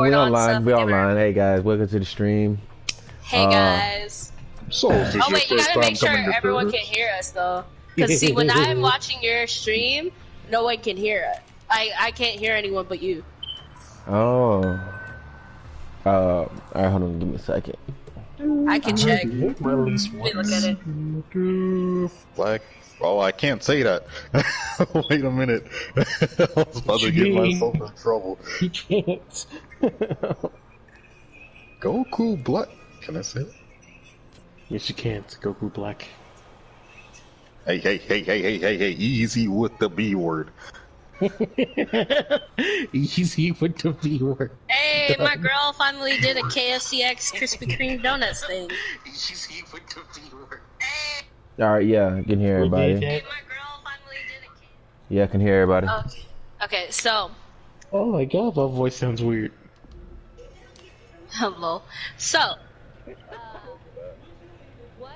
We on online. stuff. We online. Hey guys, welcome to the stream. Hey guys. So, is this Oh your wait, you first gotta time make sure coming to everyone servers? can hear us though. Cause see, when I'm watching your stream, no one can hear it. I can't hear anyone but you. Oh. Alright, hold on. Give me a second. I can check. Release Let me look at it. Black. Oh, I can't say that. Wait a minute. I was about to get myself in trouble. You can't. Goku Black. Can I say that? Yes, you can't. Goku Black. Hey, easy with the B word. Easy with the B word. Hey, my girl finally did a KFC X Krispy Kreme donuts thing. Easy with the B word. Alright, yeah, I can hear everybody. Hey, my girl finally did a KFC. Yeah, I can hear everybody. Okay, so. Oh my god, my voice sounds weird. Hello. So. What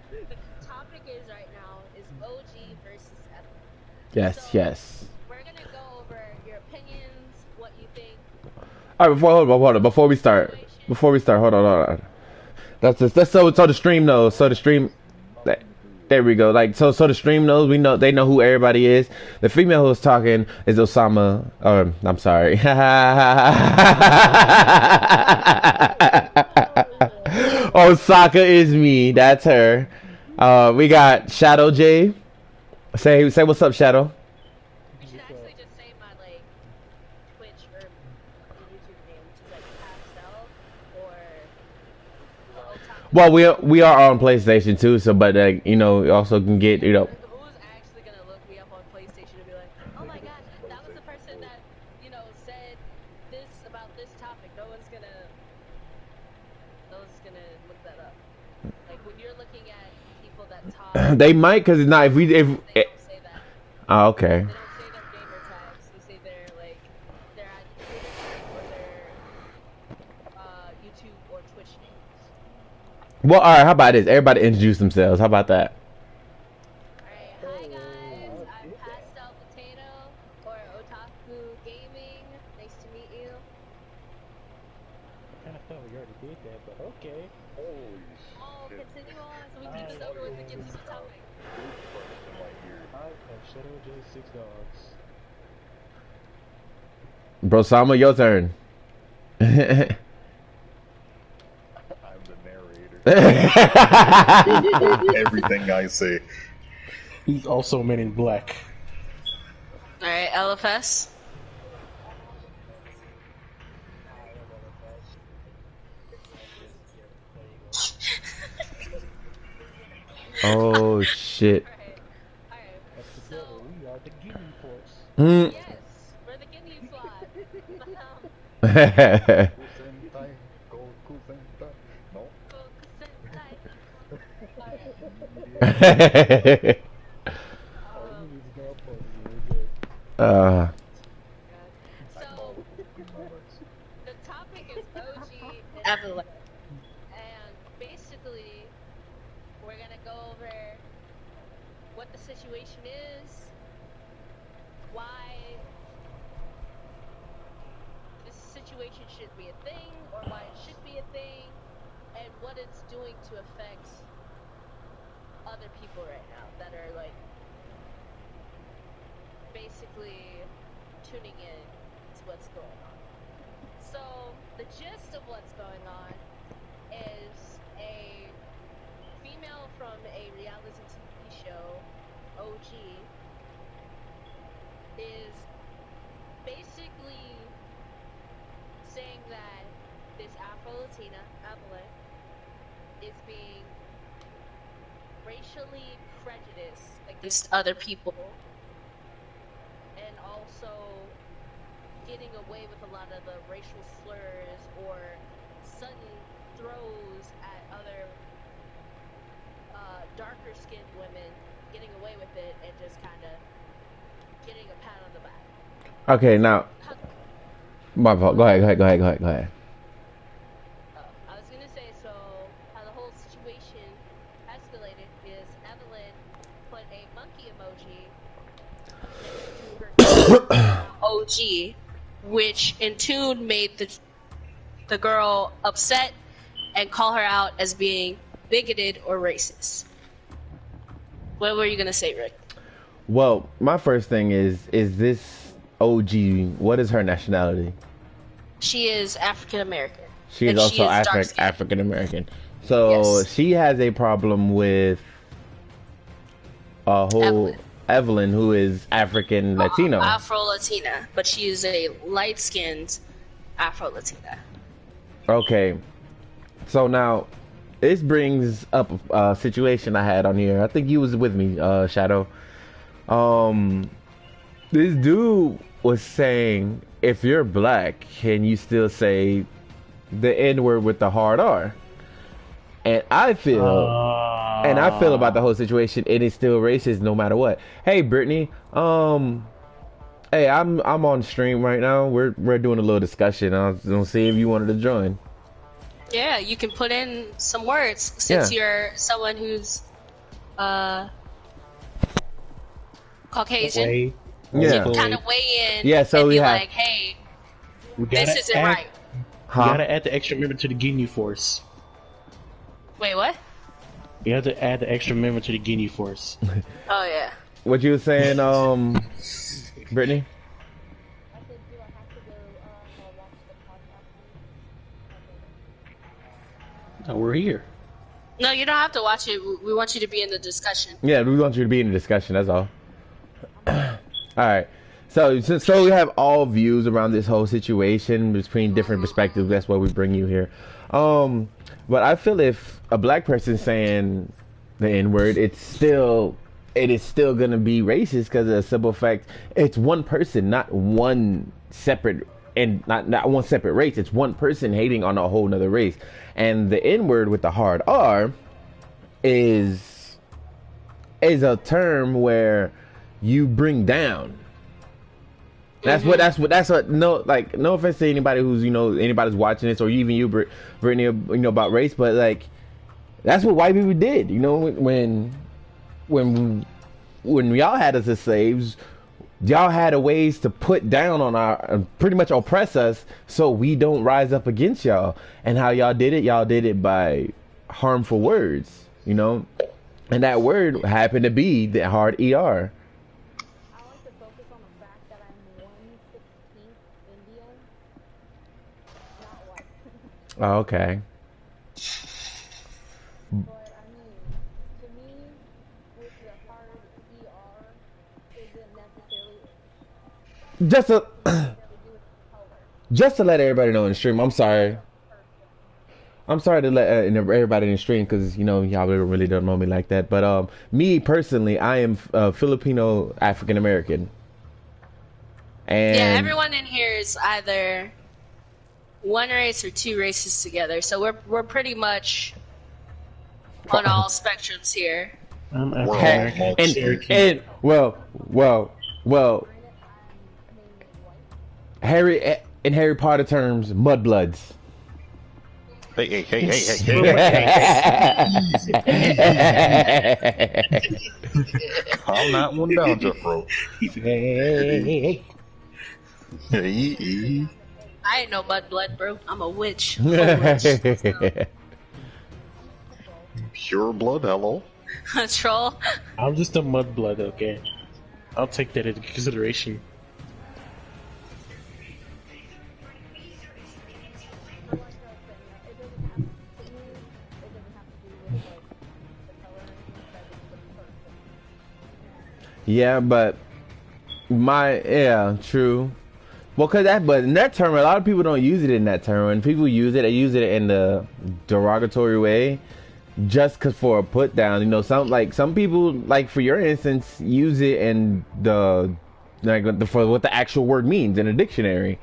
the topic is right now is OG versus EVELYNN. Yes, So, yes. we're gonna go over your opinions, what you think. Alright, hold on. Before we start, hold on. That's so the stream knows. So the stream. There we go. Like so the stream knows. They know who everybody is. The female who's talking is Osama. I'm sorry. Osaka is me. That's her. We got Shadow J. Say what's up, Shadow. You should actually just say my Twitch or YouTube name, which is Pastel or Otaku. Well, we are on PlayStation too. So, but you also can get Who's actually gonna look me up on PlayStation and be like, oh my gosh, that was the person that said this about this topic. No one's gonna look that up. Like when you're looking at people that talk, they might, cause it's not if they don't say that. Oh, okay. They don't say their gamer tags. They say their their or their YouTube or Twitch names. Well, all right. How about this? Everybody introduce themselves. How about that? Alright, hi guys. I'm Pastel Potato or Otaku Gaming. Nice to meet you. I kinda thought we already did that, but okay. Holy Oh, shit. continue on so we can get this over with and get to the topic. I am Shadow J 6 Dogs. Bro, Sama, your turn. I'm the narrator. Everything I say. He's also Men in Black. Alright, LFS. Oh shit. Alright. So, We are the Guinea Force. yes, we're the Guinea Squad. Sentai, Goku Sentai. No? So, the topic is OG and EVELYNN. And basically, we're gonna go over what the situation is, why this situation should be a thing, or why it should be a thing, and what it's doing to affect other people right now that are basically tuning in to what's going on. So the gist of what's going on is a female from a reality TV show, OG, is basically saying that this Afro-Latina, EVELYNN, is being racially prejudiced against other people, and also getting away with a lot of the racial slurs or sudden throws at other darker skinned women, getting away with it and just kind of getting a pat on the back. Okay, now. My fault. Go ahead. I was gonna say, so how the whole situation escalated is EVELYNN put a monkey emoji next to her OG, which in tune made the the girl upset and call her out as being bigoted or racist. What were you gonna say, Rick? Well, my first thing is this OG? What is her nationality? She is African American. She is And also dark-skinned. African American. So Yes. she has a problem with Evelyn, who is African Latino. Afro Latina, but she is a light skinned Afro Latina. Okay, so now this brings up a situation I had on here. I think you was with me, Shadow. This dude was saying, if you're black, can you still say the N word with the hard R? And I feel about the whole situation, it is still racist no matter what. Hey, Brittany, hey, I'm on stream right now. We're doing a little discussion. I was gonna see if you wanted to join. Yeah, you can put in some words since you're someone who's Caucasian. Way. Yeah. You can kind of weigh in. Yeah, so and we be have- like, hey, We gotta this isn't add, right. You gotta add the extra member to the Ginyu Force. Wait, what? You have to add the extra member to the Ginyu Force. Oh yeah. What you were saying, Brittany? I said, do I have to go watch the podcast? Oh, we're here. No, you don't have to watch it. We want you to be in the discussion. Yeah, we want you to be in the discussion. That's all. All right. So we have all views around this whole situation between different perspectives. That's why we bring you here. But I feel if a black person saying the N word, it is still gonna be racist because of the simple fact it's one person, not one separate and not one separate race. It's one person hating on a whole nother race. And the N word with the hard R is a term where you bring down. That's what no offense to anybody who's anybody's watching this or even you, Brittany, about race, but like that's what white people did. When y'all had us as slaves, y'all had a ways to put down on our pretty much oppress us so we don't rise up against y'all. And how y'all did it by harmful words, and that word happened to be the hard ER. I like to focus on the fact that I'm 1/16 Indian, not white. Oh, okay. But I mean, to me, with the hard ER, isn't necessarily Just to to do with color. just to let everybody know in the stream, I'm sorry to let everybody in the stream because y'all really don't know me like that. But me personally, I am Filipino African American. And Yeah, everyone in here is either one race or two races together. So we're pretty much on all spectrums here. I'm We're African all American. Cherokee. and well, Harry Potter terms, mudbloods. Hey. Calm that one down, Jeffro. Hey. Hey. I ain't no mudblood, bro. I'm a witch. Full witch. Pure blood, hello. Troll. I'm just a mudblood, okay? I'll take that into consideration. Yeah, but true. Well, but in that term, a lot of people don't use it in that term. When people use it, they use it in the derogatory way, just for a put down. Some people, like for your instance, use it in for what the actual word means in a dictionary.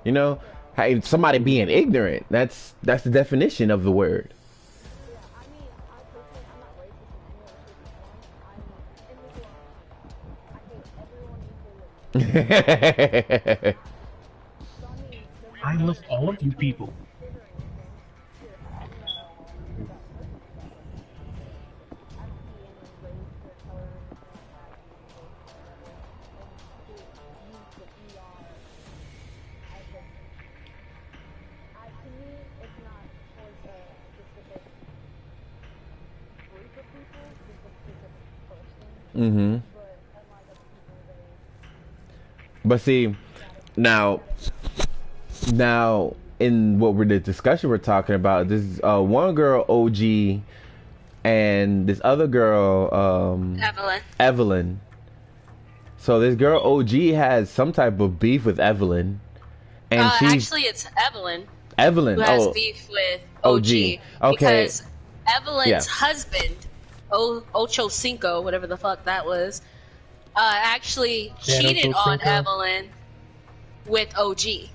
Hey, somebody being ignorant. That's the definition of the word. I mean, I personally, I'm not racist in any way, shape, or form. I hate everyone equally. So, I mean, I love all of you people. To me, Mm-hmm. but unlike other people, But see, now, now in what we're the discussion we're talking about, this one girl OG and this other girl Evelyn. Evelyn. So this girl OG has some type of beef with Evelyn, and Actually, it's Evelyn Evelyn. who has Oh, beef with OG. OG. Okay. Because Evelyn's Yeah. husband, Ocho Cinco, whatever the fuck that was, actually Yeah, cheated Ocho on Cinco. Evelyn with OG.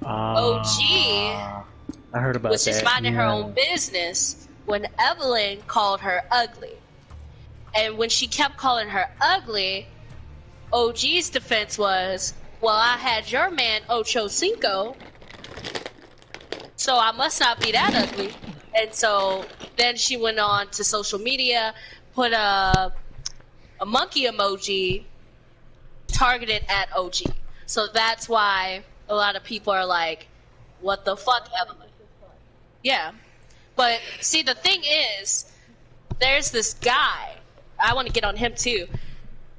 I heard about Was that. just minding her yeah. own business when Evelyn called her ugly. And when she kept calling her ugly, OG's defense was, well, I had your man Ocho Cinco, so I must not be that ugly. And so then she went on to social media, put a monkey emoji targeted at OG. So that's why a lot of people are like, what the fuck, Evelyn? Yeah. But see, the thing is, there's this guy. I want to get on him too.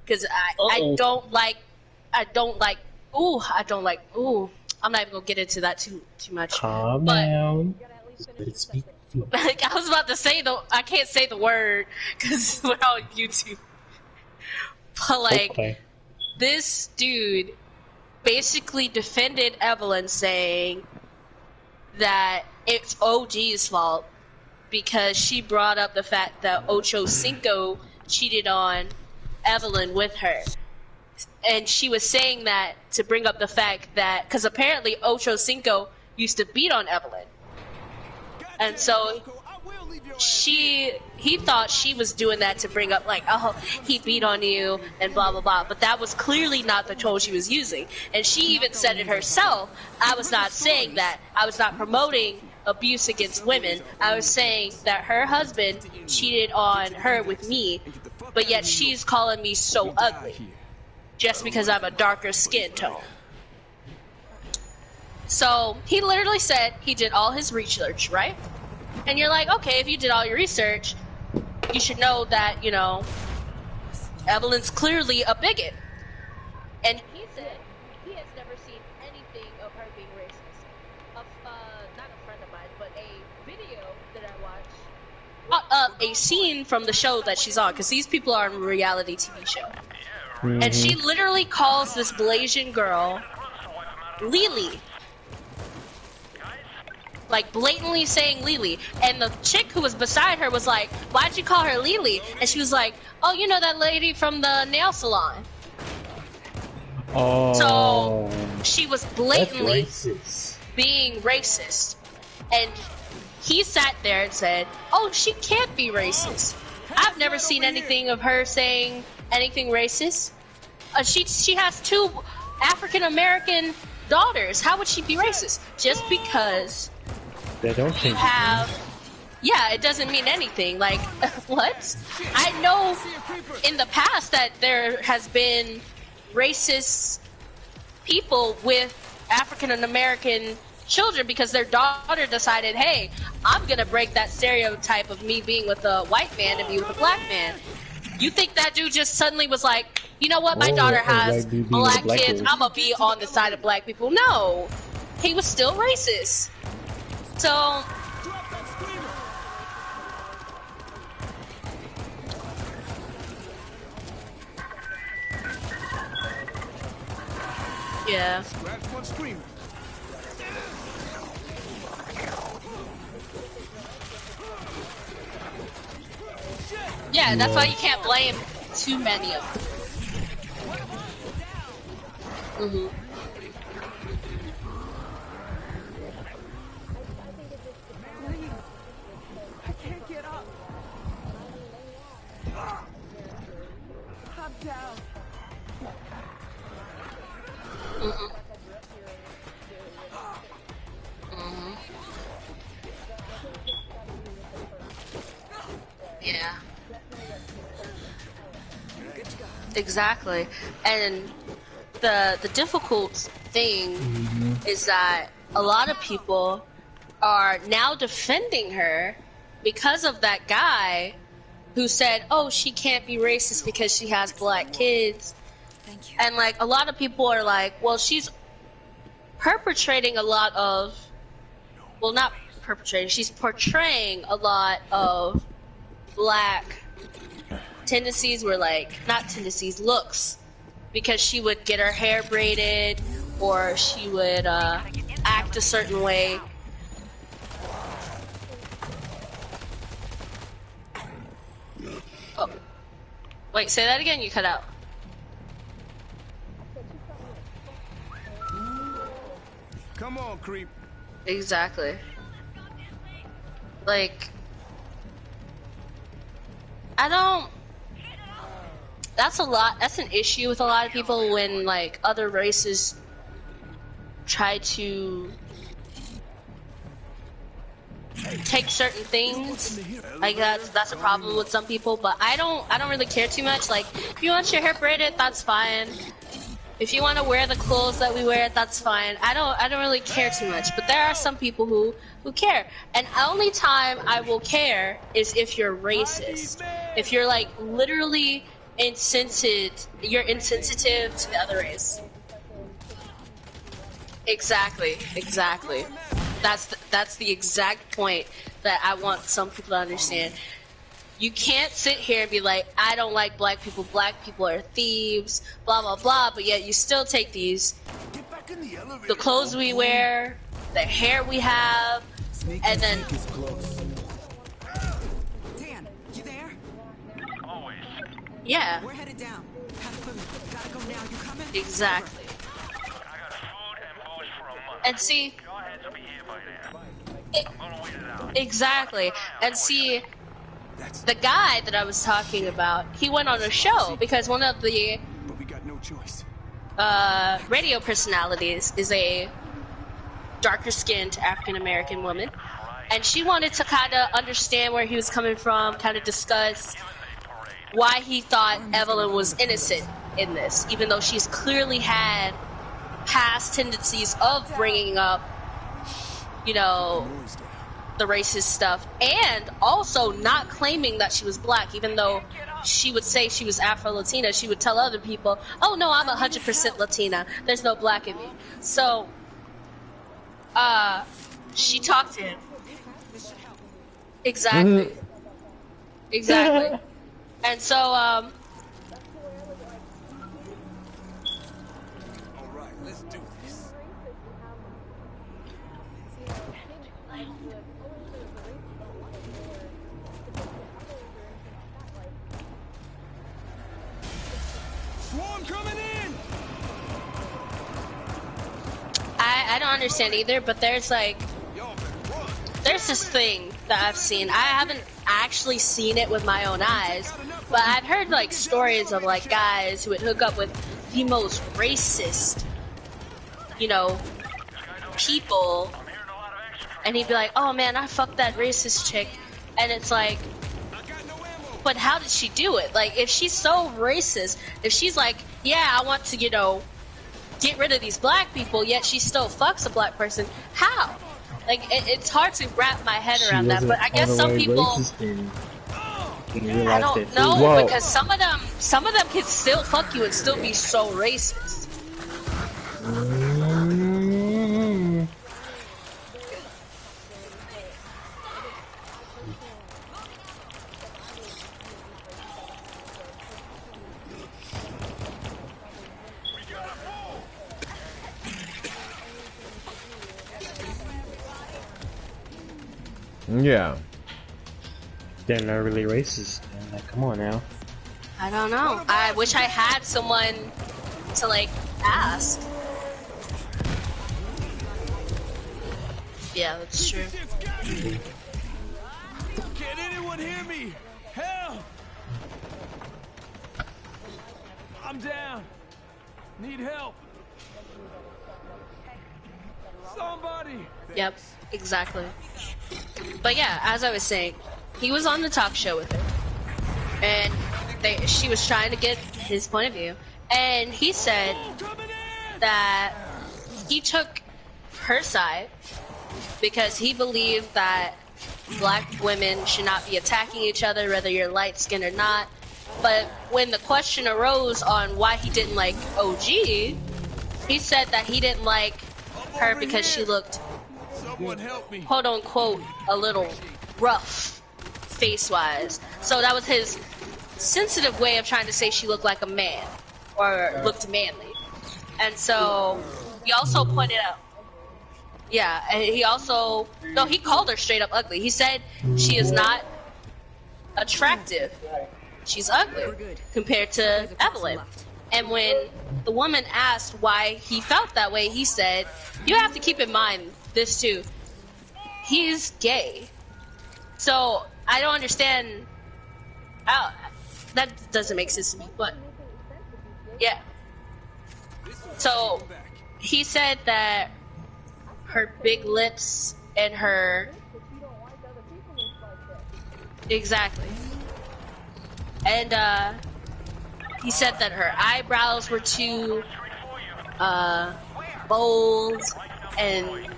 Because I don't like, ooh, I'm not even going to get into that too much. Calm But- down. you gotta at least finish Let's the speak. sentence. Like, I was about to say, I can't say the word because we're on YouTube. But, like, Okay. this dude basically defended Evelyn, saying that it's OG's fault because she brought up the fact that Ocho Cinco cheated on Evelyn with her. And she was saying that to bring up the fact that, because apparently Ocho Cinco used to beat on Evelyn. And so he thought she was doing that to bring up, like, oh, he beat on you and blah blah blah, but that was clearly not the tone she was using. And she even said it herself, I was not saying that, I was not promoting abuse against women, I was saying that her husband cheated on her with me, but yet she's calling me so ugly just because I'm a darker skin tone. So he literally said he did all his research, right? And you're like, okay, if you did all your research, you should know that, you know, Evelyn's clearly a bigot. And he said he has never seen anything of her being racist. Not a friend of mine, but a video that I watched. A scene from the show that she's on, because these people are on a reality TV show. And she literally calls this Blasian girl Lily. Like, blatantly saying Lily. And the chick who was beside her was like, why'd you call her Lily? And she was like, oh, you know that lady from the nail salon. Oh. So she was blatantly That's racist. being racist. And he sat there and said, oh, she can't be racist. I've never seen anything of her saying anything racist. She has 2 African American daughters. How would she be racist? Just because They don't you change. have... Yeah, it doesn't mean anything. Like, what? I know in the past that there has been racist people with African American children because their daughter decided, hey, I'm gonna break that stereotype of me being with a white man and be with a black man. You think that dude just suddenly was like, you know what, my Oh, daughter a has white dude being black with a black kids, girl. I'm gonna be on the side of black people. No, he was still racist. So, yeah. Yeah, that's why you can't blame too many of them. Mm-hmm. I can't get up. I'm down. Mm-hmm. Mm-hmm. Yeah. Exactly. And the difficult thing is that a lot of people are now defending her because of that guy who said, oh, she can't be racist because she has black kids. Thank you. And like a lot of people are like, well, she's perpetrating a lot of, well, not perpetrating, she's portraying a lot of black tendencies, were like, not tendencies, looks, because she would get her hair braided or she would act a certain way. Oh. Wait, say that again, you cut out. Come on, creep. Exactly. Like, I don't, that's a lot, that's an issue with a lot of people when like other races try to take certain things. Like that's a problem with some people, but I don't really care too much. Like, if you want your hair braided, that's fine. If you want to wear the clothes that we wear, that's fine. I don't really care too much, but there are some people who care. And the only time I will care is if you're racist. If you're like literally insensitive, you're insensitive to the other race. Exactly. That's the exact point that I want some people to understand. You can't sit here and be like, I don't like black people are thieves, blah blah blah, but yet you still take these, the clothes we wear, the hair we have, and then Dan, you there? Always. yeah, We're headed down. Have food. Gotta go now. You coming? exactly. I got food and booze for a month. And see, Your heads will be here by then. I'm gonna wait it out. exactly, and see, the guy that I was talking about, he went on a show because one of the But we got no choice. radio personalities is a darker skinned African American woman, and she wanted to kind of understand where he was coming from, kind of discuss why he thought Evelyn was innocent in this, even though she's clearly had past tendencies of bringing up, you know, the racist stuff, and also not claiming that she was black, even though she would say she was Afro-Latina. She would tell other people, oh no, I'm 100% Latina, there's no black in me. So she talked to him. Exactly. Exactly. And so All right, let's do this. Swarm coming in. I don't understand either, but there's like, Y'all better run. there's this thing that I've seen. I haven't actually seen it with my own eyes, but I've heard like stories of like guys who would hook up with the most racist, you know, people, and he'd be like, oh man, I fucked that racist chick, and it's like, but how did she do it? Like, if she's so racist, if she's like, yeah, I want to, you know, get rid of these black people, yet she still fucks a black person, how? Like, it's hard to wrap my head around that, but I guess some people, I don't know, Well- because some of them can still fuck you and still be so racist. Yeah. They're not really racist. Man. Like, come on now. I don't know. I wish I had someone to, like, ask. Yeah, that's true. Can anyone hear me? Help! I'm down. Need help. Somebody. Yep, exactly. But yeah, as I was saying, he was on the talk show with her, and she was trying to get his point of view, and he said that he took her side because he believed that black women should not be attacking each other, whether you're light skinned or not. But when the question arose on why he didn't like OG, he said that he didn't like her because she looked, quote unquote, a little rough face-wise. So that was his sensitive way of trying to say she looked like a man or looked manly. And so he also pointed out, yeah, and he also, no, he called her straight up ugly. He said she is not attractive. She's ugly compared to Evelyn. And when the woman asked why he felt that way, he said, you have to keep in mind this too. He's gay. So I don't understand how that doesn't make sense to me, but yeah. So he said that her big lips and her exactly. And he said that her eyebrows were too bold and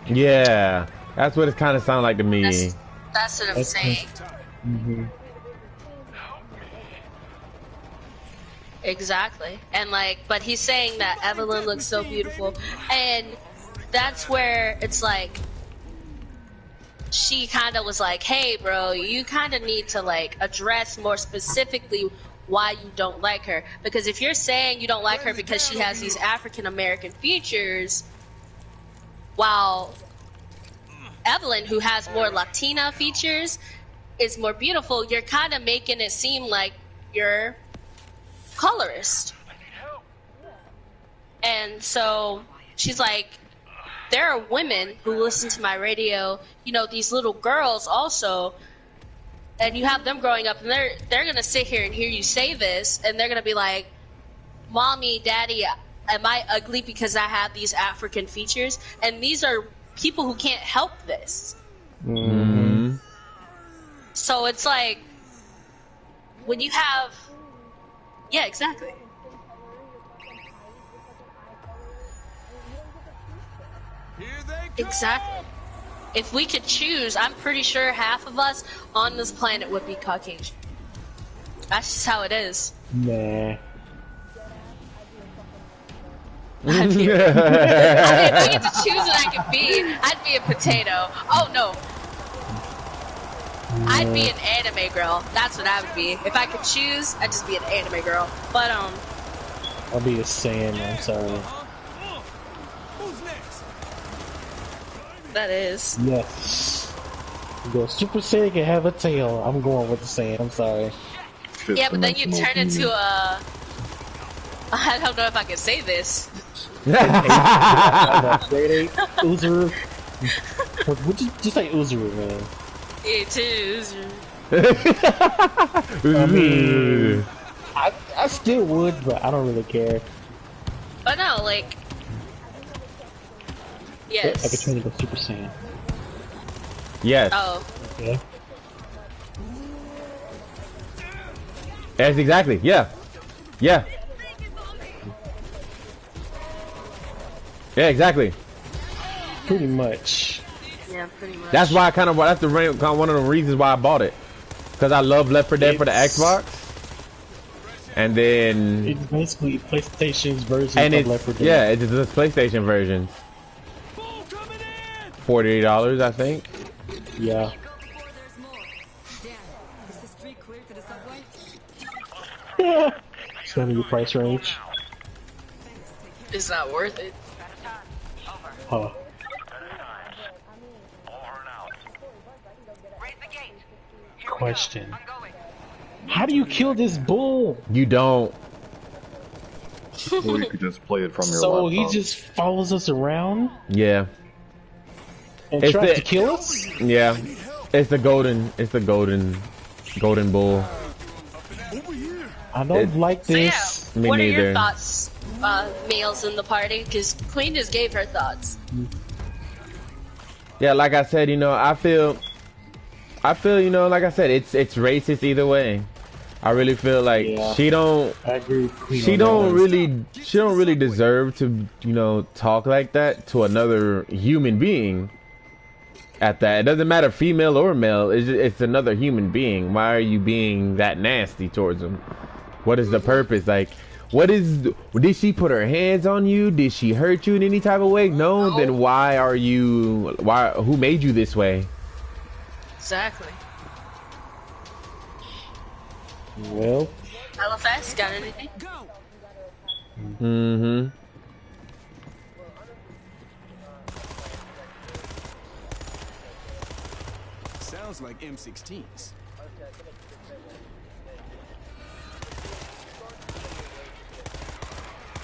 yeah, that's what it kind of sounded like to me. That's what I'm saying. Mm-hmm. Exactly. And like, but he's saying that Evelyn looks so beautiful, and that's where it's like she kind of was like, hey bro, you kind of need to like address more specifically why you don't like her, because if you're saying you don't like her because she has these African American features, while Evelyn, who has more Latina features, is more beautiful, you're kind of making it seem like you're colorist. And so she's like, there are women who listen to my radio, you know, these little girls also, and you have them growing up, and they're gonna sit here and hear you say this, and they're gonna be like, mommy, daddy, am I ugly because I have these African features? And these are people who can't help this. Mm-hmm. So it's like, when you have, yeah, exactly. Exactly. If we could choose, I'm pretty sure half of us on this planet would be Caucasian. That's just how it is. Nah. I'd be if I get to choose what I could be, I'd be a potato. Oh no. I'd be an anime girl. That's what I would be. If I could choose, I'd just be an anime girl. But I'll be a Saiyan, I'm sorry. that is. Yes. Go Super Saiyan can have a tail. I'm going with the Saiyan, I'm sorry. Yeah, but then you turn into a, I don't know if I can say this. Grade 8 Uzuru. Would you just say Uzuru, man? Yeah, too. I mean, I still would, but I don't really care. But no, like, yes. I could turn into Super Saiyan. Yes. Oh. Okay. Yes, exactly. Yeah. Yeah. Yeah, exactly. Pretty much. Yeah, pretty much. That's why that's one of the reasons why I bought it. Because I love Left 4 Dead for the Xbox. And then it's basically PlayStation's version and of Left 4 Dead. Yeah, it's the PlayStation version. $48, I think. Yeah. It's gonna be your price range. It's not worth it. Huh. Question. How do you kill this bull? You don't. Or you could just play it from your So laptop. he just follows us around Yeah. and It's tries the- to kill us? Yeah. It's the golden bull. I don't like So yeah, this. Me what are neither. your thoughts, males in the party? Because Queen just gave her thoughts. Yeah, like I said, I feel, like I said, it's racist either way. I really feel like Yeah. she don't I agree with Queen she on that don't one. really deserve to, talk like that to another human being. at that. It doesn't matter female or male. It's another human being. Why are you being that nasty towards them? What is the purpose? Like, did she put her hands on you? Did she hurt you in any type of way? No. Then who made you this way? Exactly. Well. LFS, got anything? Mm-hmm. Sounds like M16s.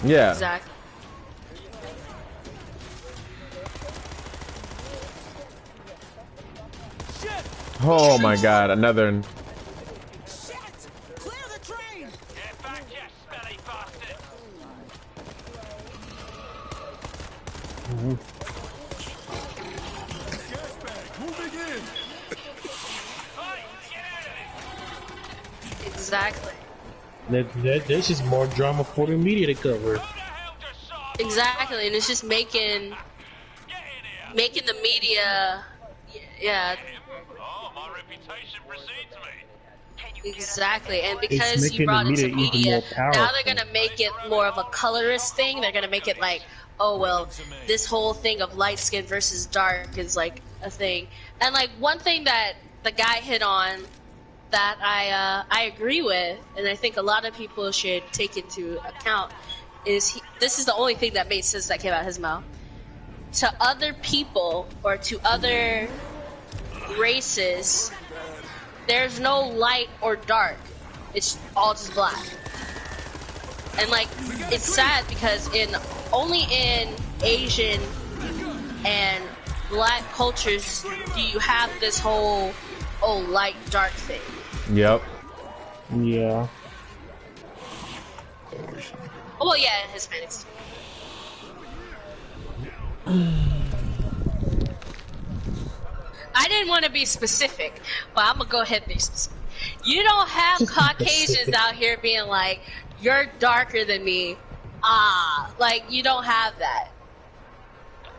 Yeah. Exactly. Oh my God, another. Shit! Clear the train! Get back, you smelly bastard! Gas bag, moving in. Hey, get out of it! Exactly. That's just more drama for the media to cover. Who the hell just shot? Exactly, and it's just making Get in here! the media, yeah, Oh, my reputation precedes me. exactly. And It's because making you brought the into media even media, more now powerful. they're gonna make it more of a colorist thing. They're gonna make it like, oh well, this whole thing of light skin versus dark is like a thing. And like one thing that the guy hit on that I agree with, and I think a lot of people should take into account, is this is the only thing that made sense that came out of his mouth. To other people or to other races, there's no light or dark. It's all just black. And like, it's sad because only in Asian and black cultures do you have this whole light dark thing. Yep. Yeah. Oh, well, yeah, Hispanics. I didn't want to be specific, but I'm gonna go ahead and be specific. You don't have Caucasians out here being like, "You're darker than me." Like you don't have that.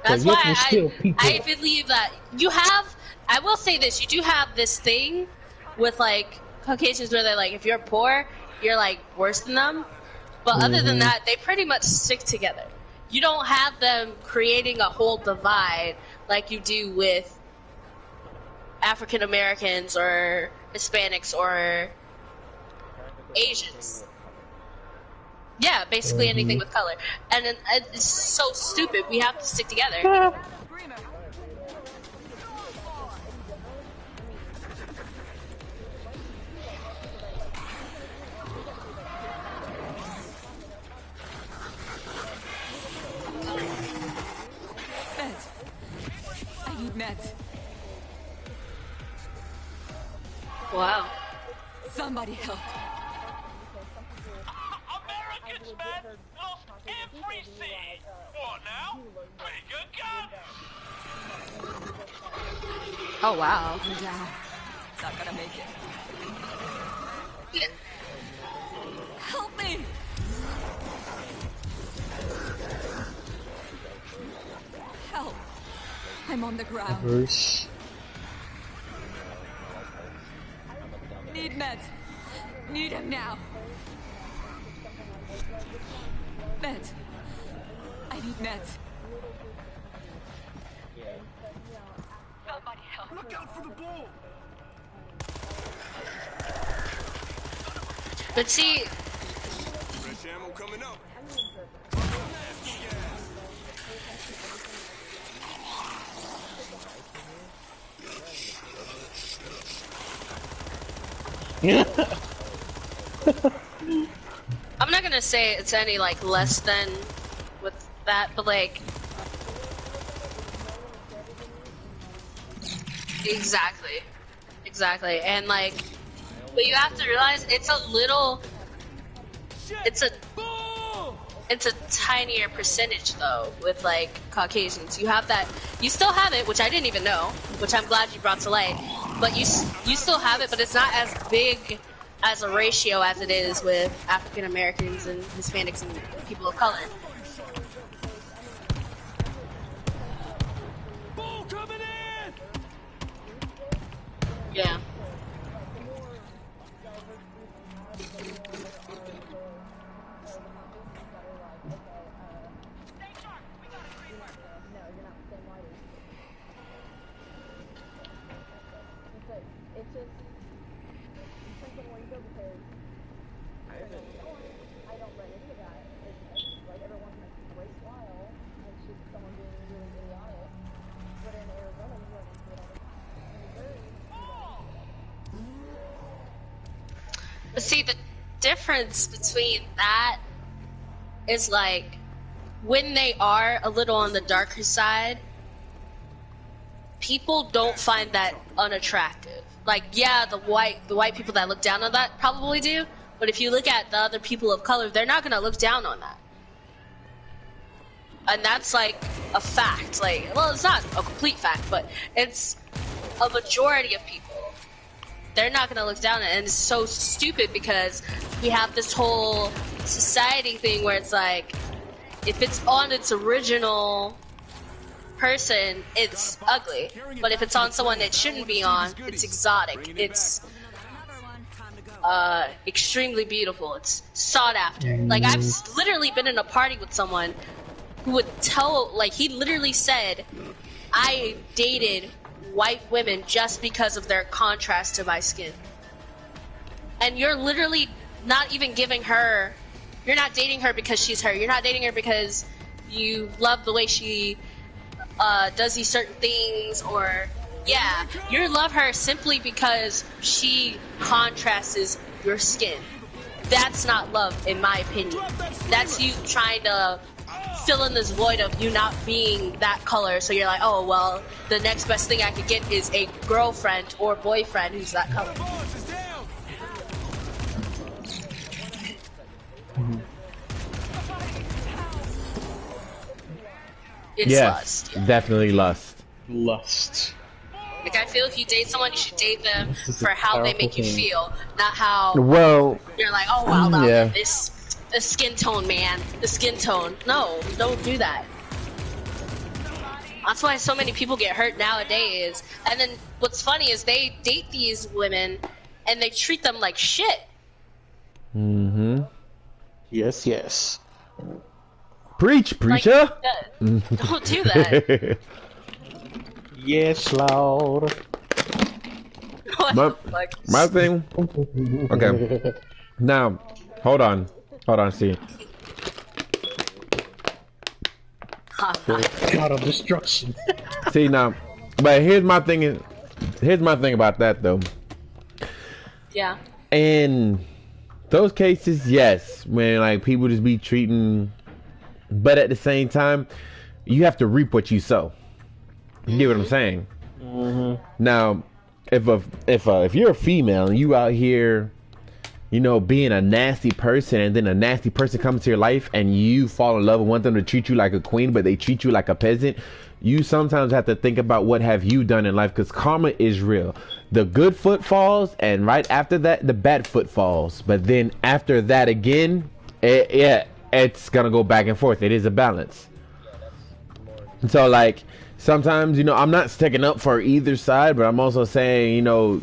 That's But yet why we're still people. I believe that you have. I will say this: you do have this thing with like Caucasians where they're like, if you're poor, you're like worse than them. But other than that, they pretty much stick together. You don't have them creating a whole divide like you do with African Americans or Hispanics or Asians. Yeah, basically anything with color. And it's so stupid. We have to stick together. Meds. I need meds. Wow. Somebody help. Americans, man, lost every city. What now? Pretty good gun. Oh, wow. I'm down. Not gonna make it. Help me! Help! I'm on the ground. Verse. Need meds. Need him now. Meds. I need meds. Somebody help. Look out for the bull. But see, Fresh ammo coming up. I'm not gonna say it's any like less than with that, but like exactly, and like, but you have to realize it's a tinier percentage though with like Caucasians. You have that, you still have it, which I didn't even know, which I'm glad you brought to light. But you still have it, but it's not as big as a ratio as it is with African Americans and Hispanics and people of color. Bull coming in. See, the difference between that is like when they are a little on the darker side, people don't find that unattractive. Like, yeah, the white people that look down on that probably do, but if you look at the other people of color, they're not gonna look down on that. And that's like a fact. Like, well, it's not a complete fact, but it's a majority of people. They're not gonna look down on it, and it's so stupid because we have this whole society thing where it's like, if it's on its original person, it's ugly, but if it's on someone it shouldn't be on, it's exotic. It's extremely beautiful. It's sought after. Like, I've literally been in a party with someone who would tell, like, he literally said, I dated white women just because of their contrast to my skin. And you're literally not even giving her, you're not dating her because she's her. You're not dating her because you love the way she does these certain things, or yeah, you love her simply because she contrasts your skin. That's not love, in my opinion. That's you trying to fill in this void of you not being that color, so you're like, oh well, the next best thing I could get is a girlfriend or boyfriend who's that color. It's lust. Yeah. Definitely lust. Lust. Like, I feel if you date someone, you should date them for how they make you feel, not how you're like, oh wow, this the skin tone, man, the skin tone. No, don't do that. That's why so many people get hurt nowadays. And then what's funny is they date these women and they treat them like shit. Mm-hmm. Yes, yes. Preach, preacher. Like, don't do that. Yes, Lord. My thing. Okay. Now, hold on, see. God of destruction. See now, but here's my thing. Here's my thing about that though. Yeah. In those cases, yes, when like people just be treating, but at the same time, you have to reap what you sow. You get what I'm saying? Mm-hmm. Now, if you're a female and you out here, you know, being a nasty person, and then a nasty person comes to your life and you fall in love and want them to treat you like a queen, but they treat you like a peasant, you sometimes have to think about what have you done in life, because karma is real. The good foot falls, and right after that, the bad foot falls. But then after that again, it's gonna go back and forth. It is a balance. So like, sometimes, you know, I'm not sticking up for either side, but I'm also saying, you know,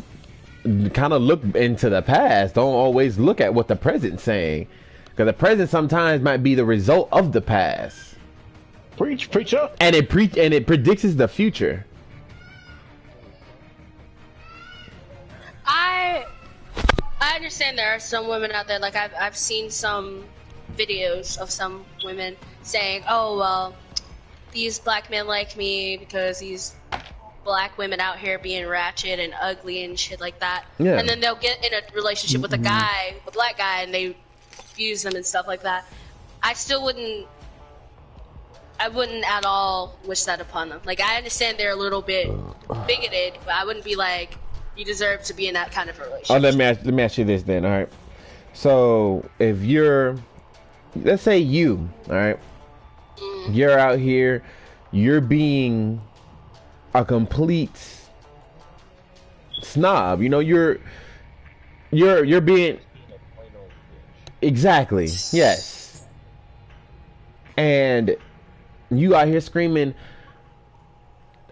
kind of look into the past. Don't always look at what the present's saying, because the present sometimes might be the result of the past. Preach, preacher. And it predicts the future. I understand there are some women out there, like I've seen some videos of some women saying, oh well, these black men like me because these black women out here being ratchet and ugly and shit like that. Yeah. And then they'll get in a relationship with a black guy, and they abuse them and stuff like that. I wouldn't at all wish that upon them. Like, I understand they're a little bit bigoted, but I wouldn't be like, you deserve to be in that kind of a relationship. Oh, let me ask you this then, all right? So, if you're, let's say you, all right? You're out here, you're being a complete snob. You know, you're being, exactly, yes. And you out here screaming,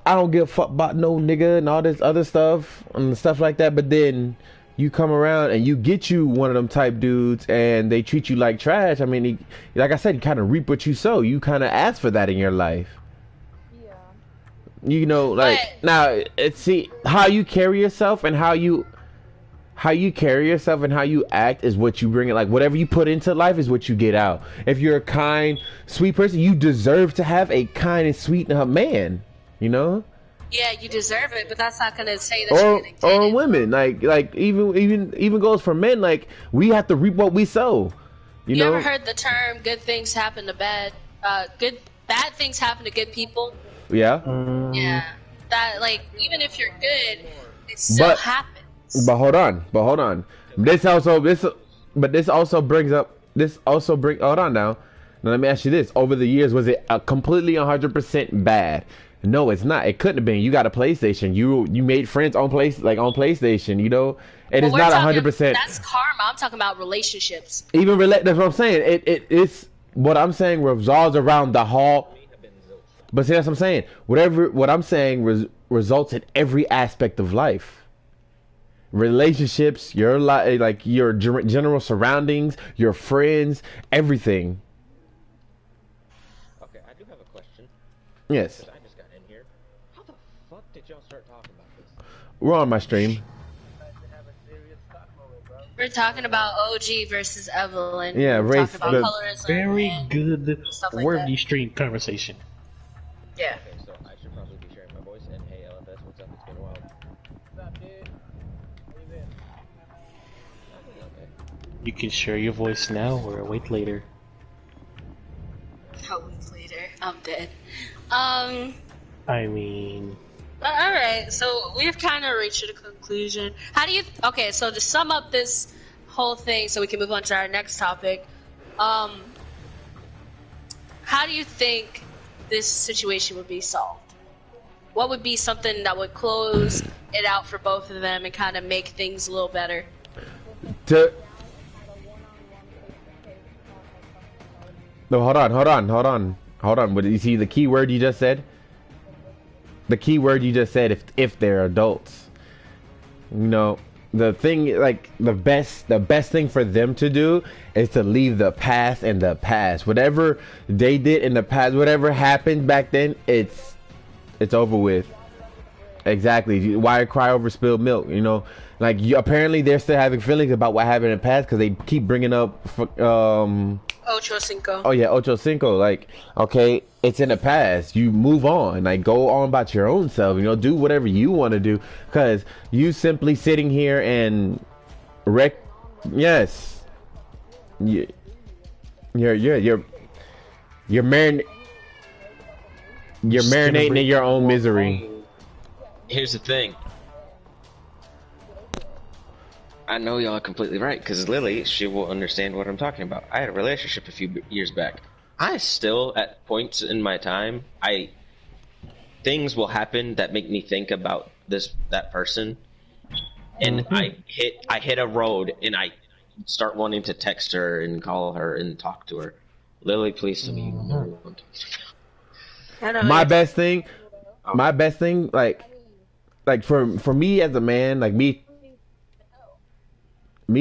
I don't give a fuck about no nigga and all this other stuff and stuff like that, but then you come around and you get you one of them type dudes and they treat you like trash. I mean, like I said, you kind of reap what you sow. You kind of ask for that in your life. Yeah. You know, like, now, see, how you carry yourself and how you carry yourself and how you act is what you bring it. Like, whatever you put into life is what you get out. If you're a kind, sweet person, you deserve to have a kind and sweet man, you know? Yeah, you deserve it, but that's not gonna say that you're gonna get or it. women. Like even goes for men. Like we have to reap what we sow. You You know. ever heard the term "good things happen to bad"? Bad things happen to good people. Yeah. Yeah, that like even if you're good, it still But happens. but hold on. This also brings up hold on now. Now let me ask you this: over the years, was it completely 100% bad? No, it's not. It couldn't have been. You got a PlayStation. You made friends on PlayStation. You know, it But is we're not talking, 100%. that's karma. I'm talking about relationships. Even that's what I'm saying. It's what I'm saying revolves around the hall. But see, that's what I'm saying. What I'm saying results in every aspect of life. Relationships, your life, like your general surroundings, your friends, everything. Okay, I do have a question. Yes. Because I just got in here. How the fuck did y'all start talking about this? We're on my stream. We're talking about OG versus Evelyn. Yeah, We're race. talking about colorism. Very and good stuff like worthy that. stream conversation. Yeah. Okay, so I should probably be sharing my voice. And hey, LFS, what's up? It's been a while. What's up, dude? How you been? Okay. You can share your voice now or wait later. A week later, I'm dead. I mean, Alright, so we've kind of reached a conclusion. How do you... Okay, so to sum up this whole thing so we can move on to our next topic, how do you think this situation would be solved? What would be something that would close it out for both of them and kind of make things a little better? No, hold on. What you see the key word you just said? The key word you just said, if they're adults. You know, the thing, like the best thing for them to do is to leave the past in the past. Whatever they did in the past, whatever happened back then, it's over with. Exactly. Why cry over spilled milk? You know, like apparently they're still having feelings about what happened in the past because they keep bringing up Ocho Cinco. Oh yeah, Ocho Cinco. Like, okay, it's in the past. You move on. Like, go on about your own self. You know, do whatever you want to do. Cause you simply sitting here and Yes. You're marinating in your own misery. Here's the thing. I know y'all are completely right, because Lily, she will understand what I'm talking about. I had a relationship a few years back. I still, at points in my time, things will happen that make me think about that person, and I hit a road, and I start wanting to text her and call her and talk to her. Lily, please tell me you know what I'm talking about. My best thing, like for me as a man, like me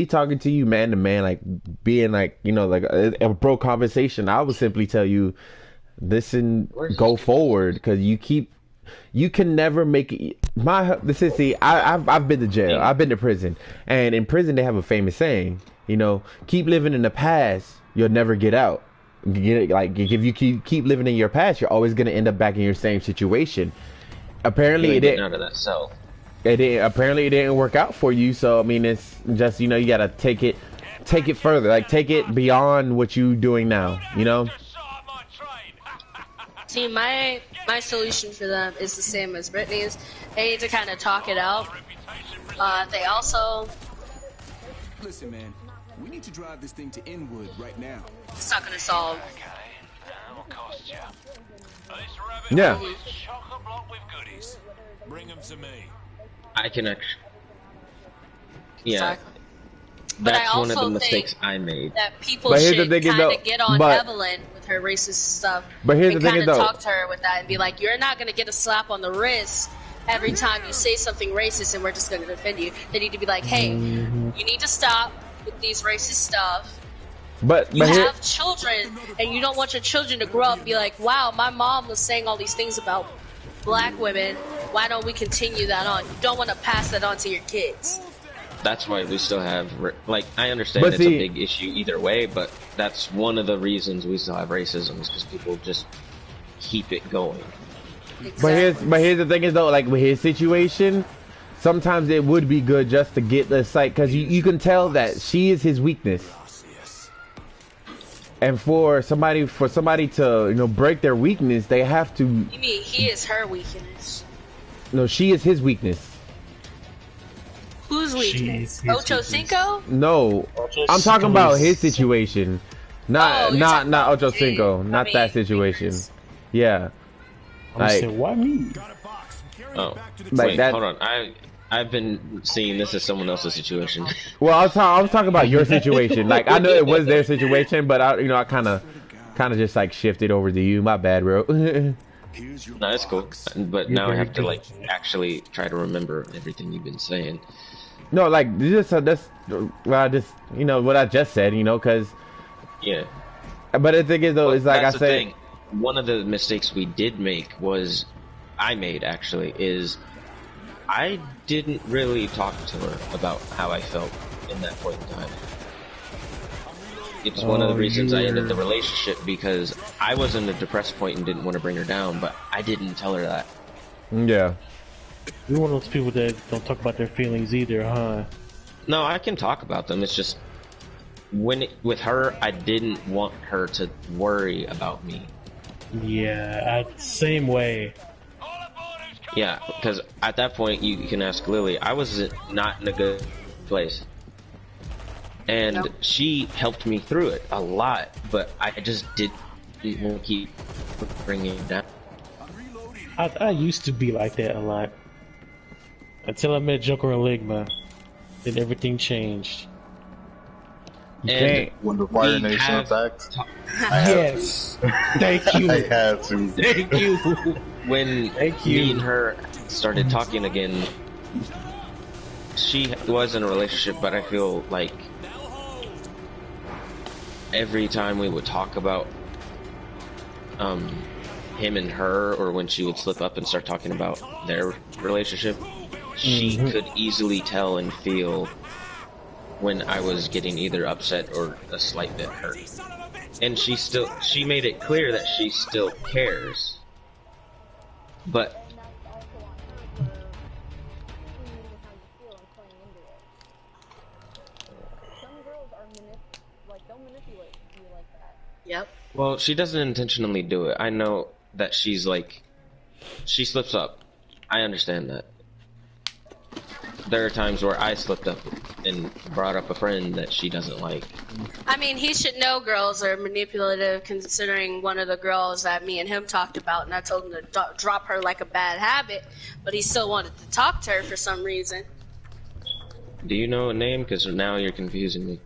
talking to you man to man, like being like, you know, like a bro conversation, I would simply tell you, listen, go forward, because you can never make it. I've been to jail, I've been to prison, and in prison they have a famous saying, you know, keep living in the past, you'll never get out. Like if you keep living in your past, you're always gonna end up back in your same situation. Apparently it didn't. Out of that cell. Apparently it didn't work out for you, so I mean, it's just, you know, you gotta take it further, like take it beyond what you doing now, you know. See, my solution for them is the same as Brittany's. They need to kind of talk it out. They also... Listen, man, we need to drive this thing to Inwood right now. It's not gonna solve. Yeah. Chock-a-block with goodies. Bring them to me. I can actually... Yeah. Exactly. But I That's one of also the mistakes think I made. that people But here's the should thing is, kind though, of get on but- Evelyn with her racist stuff. But here's and the thing kind is, of though, talk to her with that and be like, you're not going to get a slap on the wrist every time you say something racist and we're just going to defend you. They need to be like, hey, you need to stop with these racist stuff. but You here, have children, and you don't want your children to grow up and be like, wow, my mom was saying all these things about black women. Why don't we continue that on? You don't want to pass that on to your kids. That's why we still have, like, I understand But it's see- a big issue either way, but that's one of the reasons we still have racism, is because people just keep it going. But here's the thing is though, like with his situation, sometimes it would be good just to get the sight, because you can tell that she is his weakness. And for somebody to break their weakness, they have to. You mean he is her weakness? No, she is his weakness. Whose weakness? Ocho Cinco? No, I'm talking about his situation, not Ocho Cinco, not that situation. Yeah, like why me? Oh, like wait, that. hold on. I've been seeing this as someone else's situation. Well, I was talking about your situation. Like I know it was their situation, but I kind of just like shifted over to you. My bad, bro. No, that's cool. But now I have to like actually try to remember everything you've been saying. No, like that's what I just what I just said. Because yeah. But the thing is though, it's like I said. said. One of the mistakes we did make I didn't really talk to her about how I felt in that point in time. It's one of the reasons I ended the relationship, because I was in a depressed point and didn't want to bring her down, but I didn't tell her that. Yeah. You're one of those people that don't talk about their feelings either, huh? No, I can talk about them. It's just with her, I didn't want her to worry about me. Yeah, same way. Yeah, because at that point, you can ask Lily, I was not in a good place. And she helped me through it a lot, but I just didn't want to keep bringing it down. I used to be like that a lot. Until I met Joker and Ligma, then everything changed. And when the Fire Nation attacked, yes, thank you. I had to. Thank you. When me and her started talking again, she was in a relationship, but I feel like every time we would talk about him and her, or when she would slip up and start talking about their relationship, she could easily tell and feel when I was getting either upset or a slight bit hurt. And she made it clear that she still cares. But Yep. Well, she doesn't intentionally do it. I know that she slips up. I understand that. There are times where I slipped up and brought up a friend that she doesn't like. I mean, he should know girls are manipulative, considering one of the girls that me and him talked about, and I told him to drop her like a bad habit, but he still wanted to talk to her for some reason. Do you know a name? Because now you're confusing me.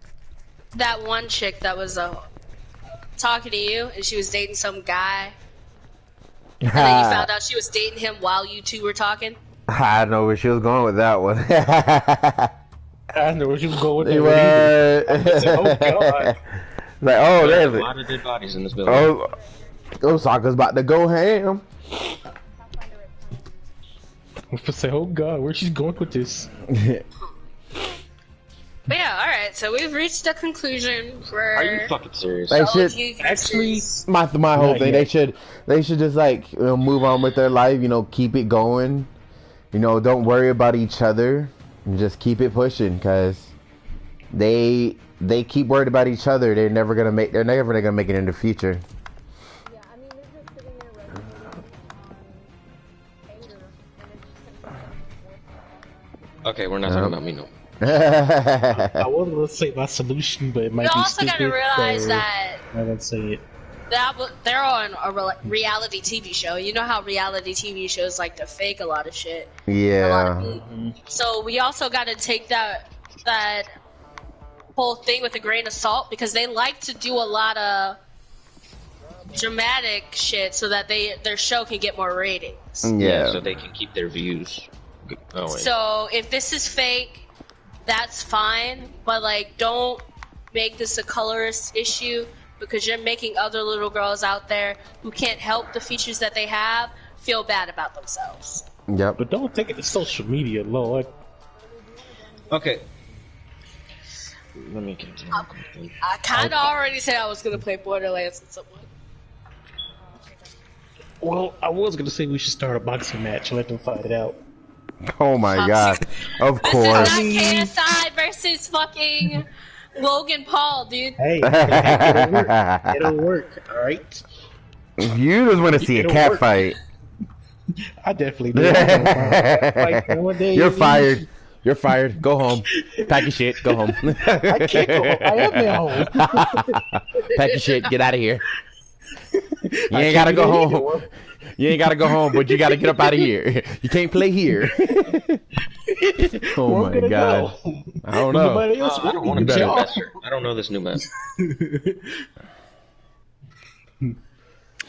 That one chick that was talking to you, and she was dating some guy, and then you found out she was dating him while you two were talking. I know where she was going with that one. I know where she was going with that one. Oh god! Like, oh, there's there's a lot of dead bodies in this building. Oh, Osaka's about to go ham. I'm gonna say, oh god, where's she going with this? But yeah, alright, so we've reached a conclusion where... Are you fucking serious? They should actually my whole thing. They should just like move on with their life. Keep it going. Don't worry about each other. And just keep it pushing, cause they keep worried about each other. They're never gonna make it in the future. Yeah, I mean, they're just sitting there resonating on anger, and it's just Okay, we're not talking about me no. I wanted to say my solution, but it might be also stupid. gotta realize so that I don't say it. they're on a reality TV show. You know how reality TV shows like to fake a lot of shit. Yeah. So we also gotta take that whole thing with a grain of salt, because they like to do a lot of dramatic shit so that their show can get more ratings. Yeah. So they can keep their views going. So if this is fake, that's fine, but like, don't make this a colorist issue, because you're making other little girls out there who can't help the features that they have feel bad about themselves. Yep. But don't take it to social media, Lord. Okay. Let me continue. I kind of already said I was gonna play Borderlands with someone. Well, I was gonna say we should start a boxing match and let them fight it out. Oh my god. Of This is course. not KSI versus fucking Logan Paul, dude. Hey, it'll work. It'll work. All right. You just want to see a It'll cat work. fight. I definitely do. Like one day. You're fired. You're fired. Go home. Pack your shit. Go home. I can't go home. I am at home. Pack your shit. Get out of here. You ain't gotta go home. You ain't gotta go home, but you gotta get up out of here. You can't play here. Oh my god. Go? I don't know. I don't want to be better- an investor. I don't know this new man.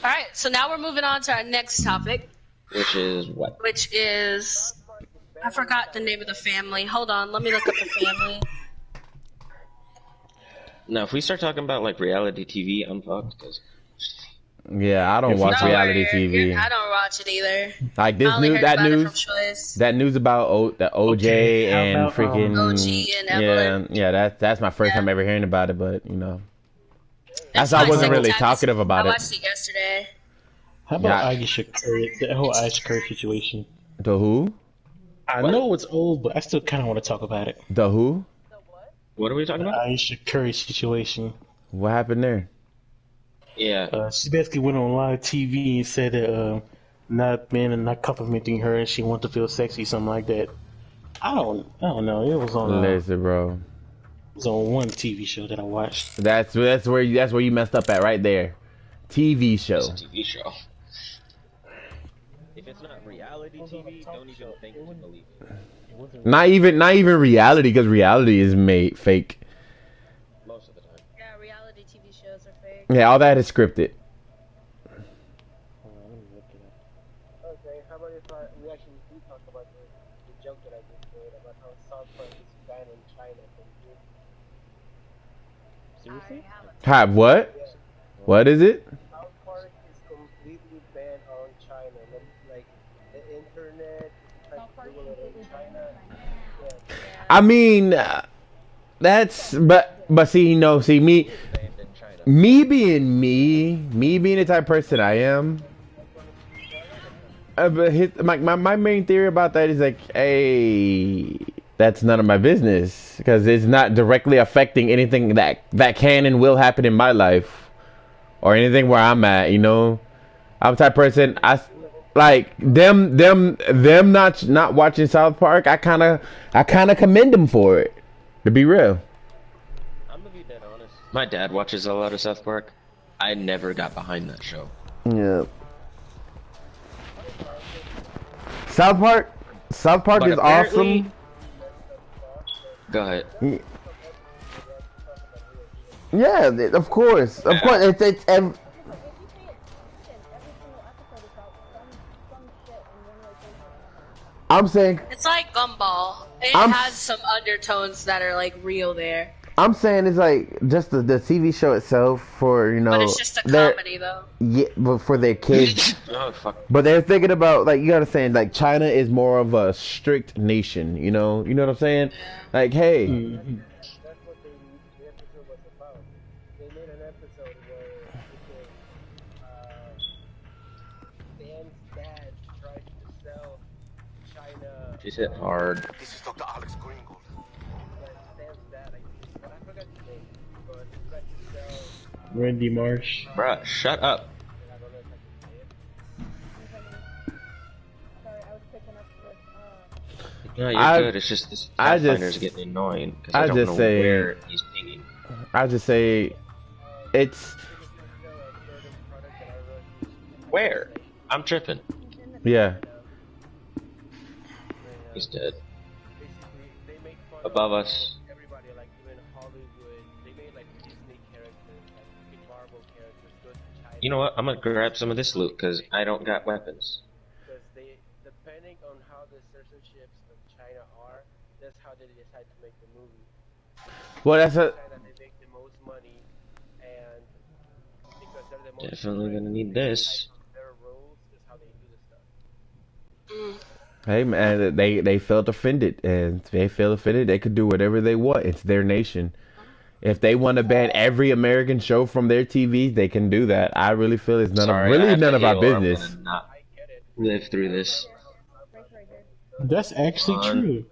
Alright, so now we're moving on to our next topic, Which is what? which is... I forgot the name of the family. Hold on, let me look up the family. Now, if we start talking about like reality TV, I'm fucked. Cause Yeah, I don't watch Don't reality worry, TV. I don't watch it either. Like this I only news, heard that about it from news, Choice. that news about the OJ Okay, how and about, freaking OG and Evelyn. yeah. That's my first Yeah. time ever hearing about it, but you know, That's I my wasn't second really time. talkative about I it. watched it yesterday. How about Yeah. Aisha Curry? The whole Aisha Curry situation. The who? I know it's old, but I still kind of want to talk about it. The who? what are we talking The about? Aisha Curry situation. What happened there? Yeah. She basically went on live TV and said that not men and not complimenting her, and she wanted to feel sexy, something like that. I don't know. It was on Listen, bro. one TV show that I watched. That's where you messed up at right there. TV show. It's a TV show. If it's not reality TV, don't even think to believe it. Not even reality, because reality is made fake. Most of the time. Yeah, reality TV shows are fake. Yeah, all that is scripted. Okay, how about if we actually do talk about the joke that I just made about how South Park is banned in China from here? Seriously? Hi, what? What is it? South Park is completely banned on China. Like the internet, like Google it in China. Yeah. I mean, that's but see, me being the type of person I am. But my main theory about that is like, hey, that's none of my business, because it's not directly affecting anything that can and will happen in my life or anything where I'm at. You know, I'm the type of person I like them not watching South Park. I kind of commend them for it, to be real. I'm gonna be dead honest. My dad watches a lot of South Park. I never got behind that show. Yeah. South Park But is apparently- awesome. Go ahead. Yeah, of course. It's I'm saying It's like Gumball. It I'm- has some undertones that are like real there. it's like just the TV show itself, for But it's just a their- comedy though. Yeah, but for their kids. Oh fuck. But they're thinking about, like, you gotta say, like, China is more of a strict nation, you know what I'm saying? Like, hey, That's what the episode was about. They made an episode where Dan's dad tries to sell China. She's hit hard. This is Dr. Alex Greengold. Dan's dad, I forgot his name, but he tried to sell. Randy Marsh. Bruh, shut up. I don't know if I can say it. Sorry, I was picking up this. No, you're I- good. It's just this I just- Pathfinder's getting annoying because I I don't just know say- where he's pinging. I just say it's Where? I'm tripping. yeah. He's dead. Basically, they make fun Above of us. everybody, like even Hollywood. They made like Disney characters, like freaking Marvel characters, go to China. You know what? I'm gonna grab some of this loot because I don't got weapons. Because they, depending on how the censorships of China are, that's how they decide to make the movie. Well, that's a China, they make the most money, and because they're the most Definitely gonna need this. their rules is how they do the stuff. hey man, they felt offended, and if they feel offended, they could do whatever they want. It's their nation. If they want to ban every American show from their TVs, they can do that. I really feel it's none of our business. I'm gonna not live through this. That's actually true.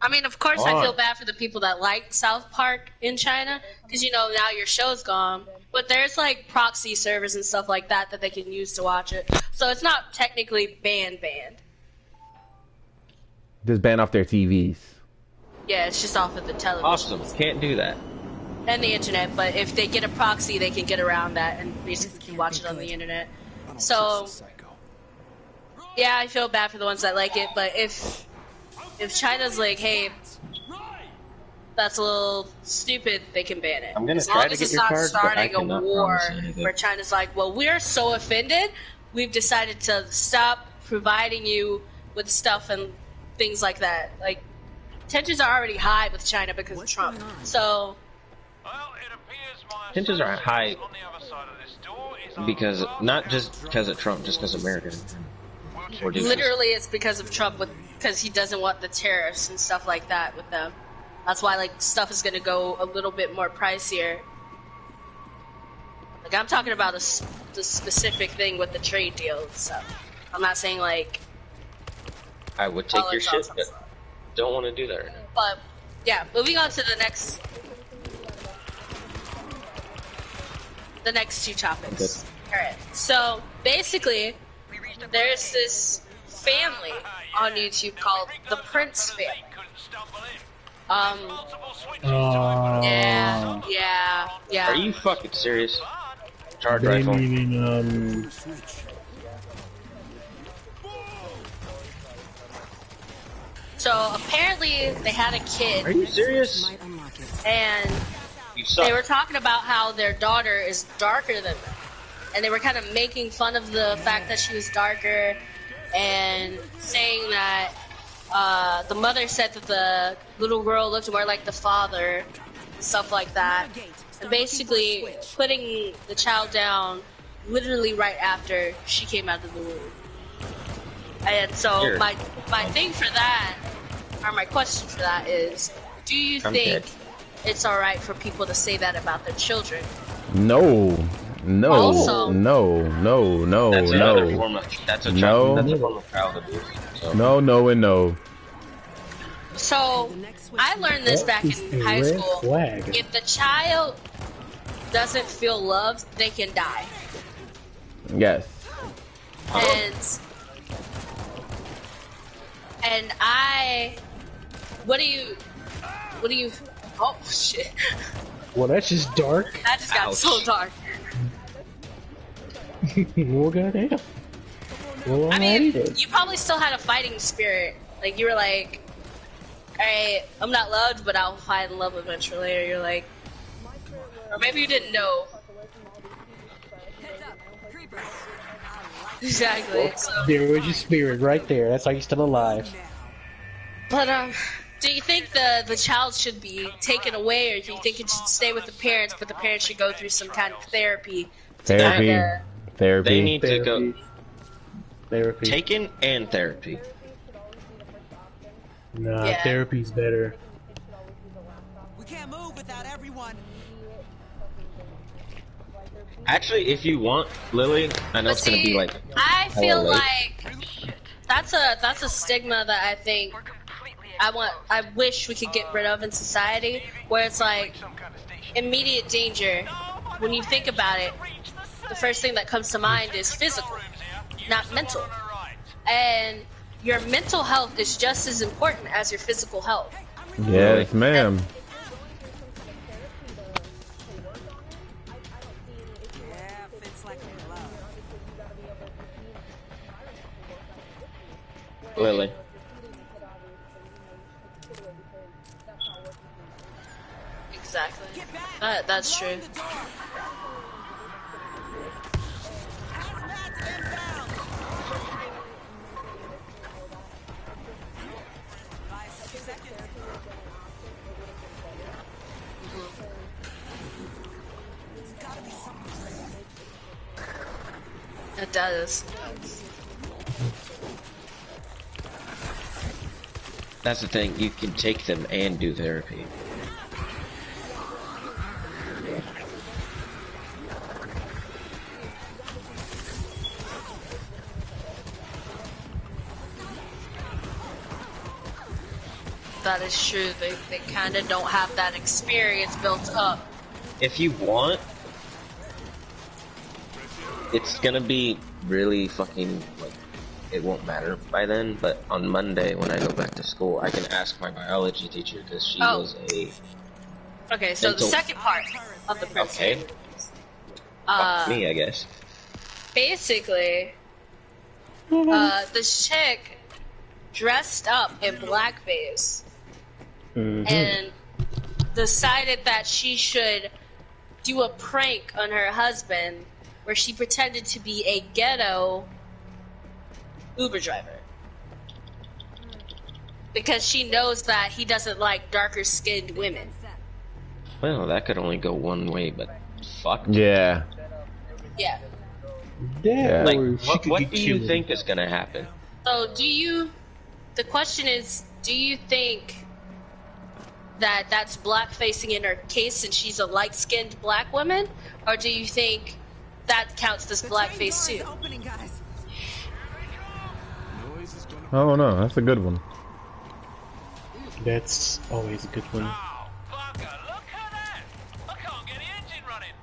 I mean, of course, I feel bad for the people that like South Park in China, because, you know, now your show's gone. But there's, like, proxy servers and stuff like that that they can use to watch it. So it's not technically banned. Just ban off their TVs. Yeah, it's just off of the television. Awesome. Can't do that. And the internet, but if they get a proxy, they can get around that and basically watch it on the internet. So, yeah, I feel bad for the ones that like it, but if China's like, hey, that's a little stupid, they can ban it. I'm gonna as try long to as get it's your not card, but I starting a cannot war promise anything. where China's like, well, we're so offended, we've decided to stop providing you with stuff and things like that. Like, tensions are already high with China because of Trump. So, Tensions are high because not just because of Trump, just because of America. literally, it's because of Trump, because he doesn't want the tariffs and stuff like that with them. That's why, like, stuff is gonna go a little bit more pricier. Like, I'm talking about the specific thing with the trade deal. So, I'm not saying like I would take your shit, but don't want to do that right now. But yeah, moving on to the next two topics. Alright, so basically there's this family on YouTube called the Prince family. Yeah. Are you fucking serious? Charge They rifle. meaning, So apparently they had a kid. Are you serious? And You suck. they were talking about how their daughter is darker than them. And they were kind of making fun of the fact that she was darker and saying that the mother said that the little girl looked more like the father, and stuff like that. And basically putting the child down literally right after she came out of the womb. And so Sure. my thing for that, or my question for that is, do you I'm think dead. it's alright for people to say that about their children? No. Also- No. That's another form of that's a form of child abuse. So. No, and no. So, I learned this back in high red school. flag. If the child doesn't feel loved, they can die. Yes. And what do you, oh shit. well, that's just dark. That just got so dark. Well, goddamn. Well, I mean, then. you probably still had a fighting spirit. Like, you were like, alright, I'm not loved, but I'll find love eventually. Or you're like, or maybe you didn't know. Exactly. So, There was your spirit right there. That's why you're still alive. but, do you think the child should be taken away, or do you think it should stay with the parents, but the parents should go through some kind of therapy? Therapy. They need to go Therapy. taken and therapy. Nah, Yeah. therapy's better. We can't move without everyone. Actually, if you want, Lily, I know But it's gonna be see, like I feel hella late. like that's a stigma that I think I wish we could get rid of in society, where it's like immediate danger. When you think about it, the first thing that comes to mind is physical, not mental. And your mental health is just as important as your physical health. Yes, ma'am. Yeah, fits like a glove. Lily. Exactly. That's true. Hazmat's inbound. 5 seconds. There's gotta be something. It does. That's the thing. You can take them and do therapy. that is true. They kind of don't have that experience built up. If you want, it's gonna be really fucking, like, it won't matter by then, but on Monday when I go back to school, I can ask my biology teacher, because she was a... Okay, so the second part of the Okay. presentation. Fuck me, I guess. Basically, this chick dressed up in blackface and decided that she should do a prank on her husband where she pretended to be a ghetto Uber driver. Because she knows that he doesn't like darker skinned women. Well, that could only go one way, but fuck. Yeah. Yeah. Yeah. Like, Or she could what get do you killed. think is gonna happen? So the question is, do you think that that's blackfacing in her case since she's a light-skinned black woman? Or do you think that counts as blackface too? Opening, guys. I don't know. That's a good one. That's always a good one. Oh, bugger, look at that! I can't get the engine running.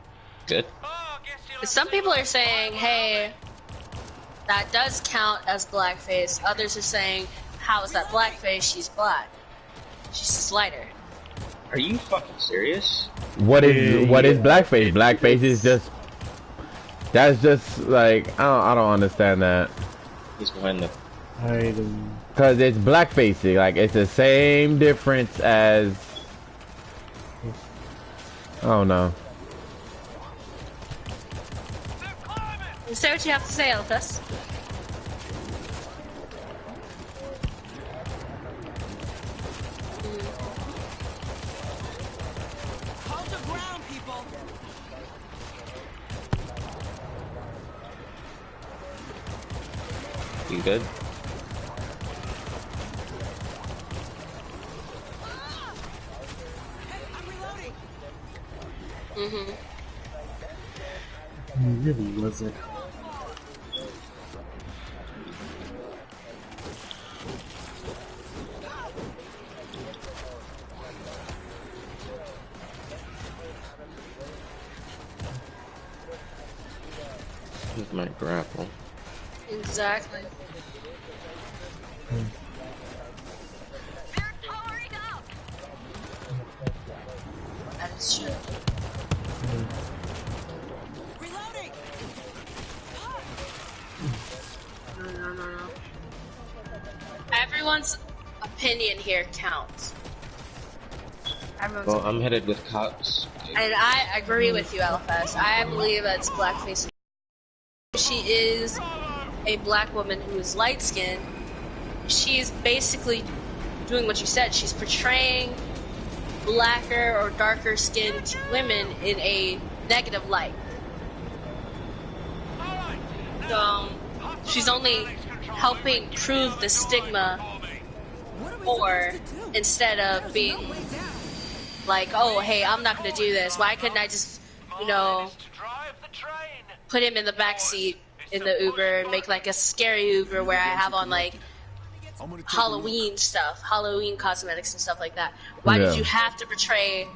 Good. Oh, guess you'll Some people are saying, hey, that does count as blackface. Others are saying, how is that blackface? She's black. She's just lighter. Are you fucking serious? What is blackface? Blackface is just, that's just like, I don't understand that. He's behind the... I don't... Cause it's blackfacing, like it's the same difference as, I don't know. Say what you have to say, Elvis. Hold the ground, people. You good? I'm reloading. It really wasn't. With my grapple. Exactly. That is true. Reloading. No. Everyone's opinion here counts. Everyone's Well, opinion. I'm headed with cops. And I agree with you, LFS. I believe that it's blackface. She is a black woman who is light-skinned. She's basically doing what you said. She's portraying blacker or darker-skinned women in a negative light. So she's only helping prove the stigma, or instead of being like, oh, hey, I'm not gonna do this. Why couldn't I just, put him in the back seat in the Uber and make like a scary Uber where I have on like Halloween stuff, Halloween cosmetics and stuff like that. Why did you have to portray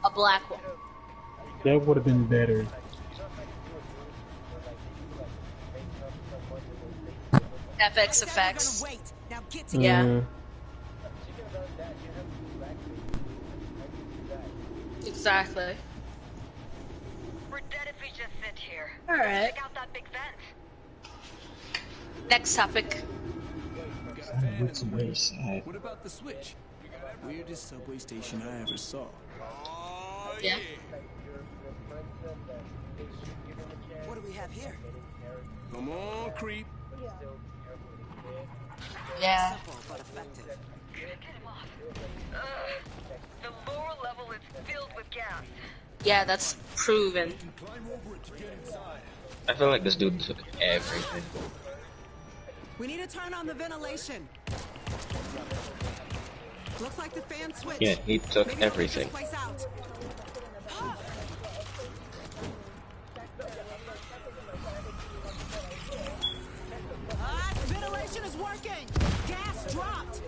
a black woman? That would have been better. FX effects. Now get Yeah. Exactly. We're dead if we just sit here. Alright. Check out that big vent. Next topic. What's the other side? What about the switch? Weirdest subway station I ever saw. Yeah. What do we have here? Come on, creep. Yeah. Simple but effective. The lower level is filled with gas. Yeah, that's proven. I feel like this dude took everything. We need to turn on the ventilation. Looks like the fan switch. Yeah, he took Maybe we'll get this everything. place out. Ventilation is working. Gas dropped.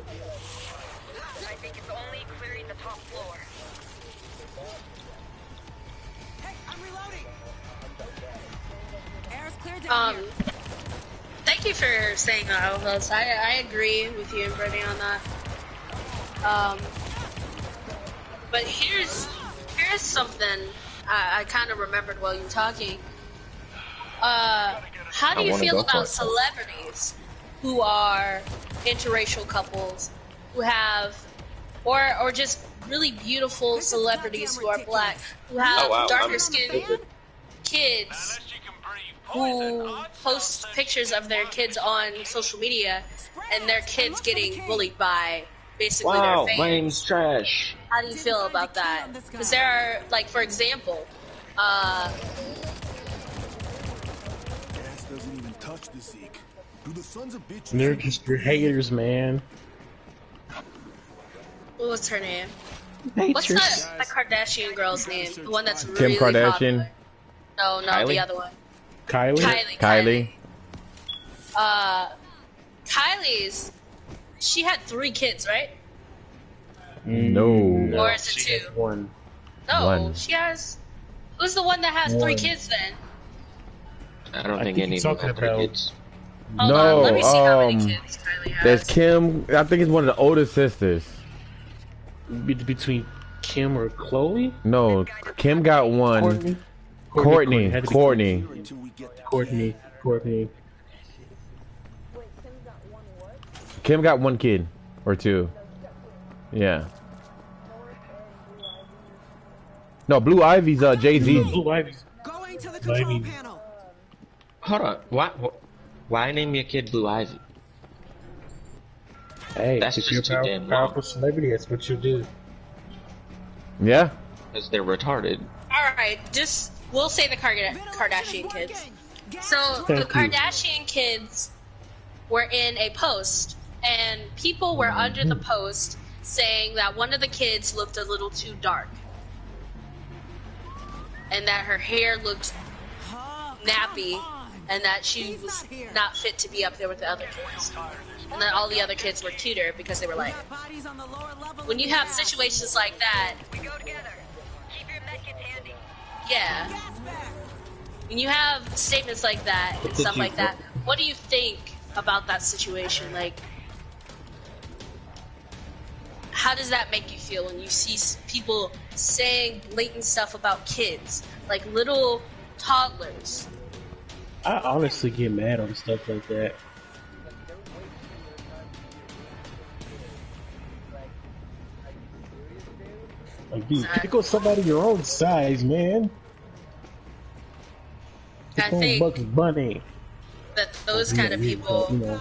I think it's top floor. Hey, I'm reloading. Air's clear down here. Thank you for saying that, Elvis. I agree with you and Brittany on that. But here's something I kind of remembered while you were talking. How do you feel about celebrities who are interracial couples who have, or just really beautiful celebrities who are black, who have darker skinned kids who post pictures of their kids on social media and their kids getting bullied by basically their fans? My name's Trash. How do you feel about that? Because there are, like, for example, Gas doesn't even touch the Zeke. Do the sons of bitches? They're just your haters, man. what's her name? What's the Kardashian girl's name? The one that's Kim really Kardashian. popular. No, Kylie? the other one. Kylie? Kylie's, she had 3 kids, right? No. Or is it 2? One. No, One. she has. Who's the one that has 3 kids then? I don't think think any he's of them have talking about- kids. Hold on, let me see how many kids Kylie has. There's Kim. I think it's one of the oldest sisters. Between Kim or Chloe? No, Kim got one. Courtney. Had to be Courtney. Courtney. Wait, Kim's got one what? Kim got 1 kid or 2. Yeah. No, Blue Ivy's Jay-Z. Blue Ivy's. Going to the control panel. Hold on. Why name your kid Blue Ivy? Hey, That's if just you're too a damn powerful long. celebrity, that's what you do. Yeah. Because they're retarded. Alright, we'll say the Kardashian kids. So, the Kardashian kids were in a post, and people were under the post saying that one of the kids looked a little too dark. And that her hair looked nappy, and that she was not fit to be up there with the other kids. And that all the other kids were cuter because they were like, when you have situations like that, We go together. Keep your medkits handy. yeah. When you have statements like that and stuff like that, what do you think about that situation? Like, how does that make you feel when you see people saying blatant stuff about kids, like little toddlers? I honestly get mad on stuff like that. Like, dude, pick on somebody your own size, man. I Pick on think Bugs Bunny. that those kind of people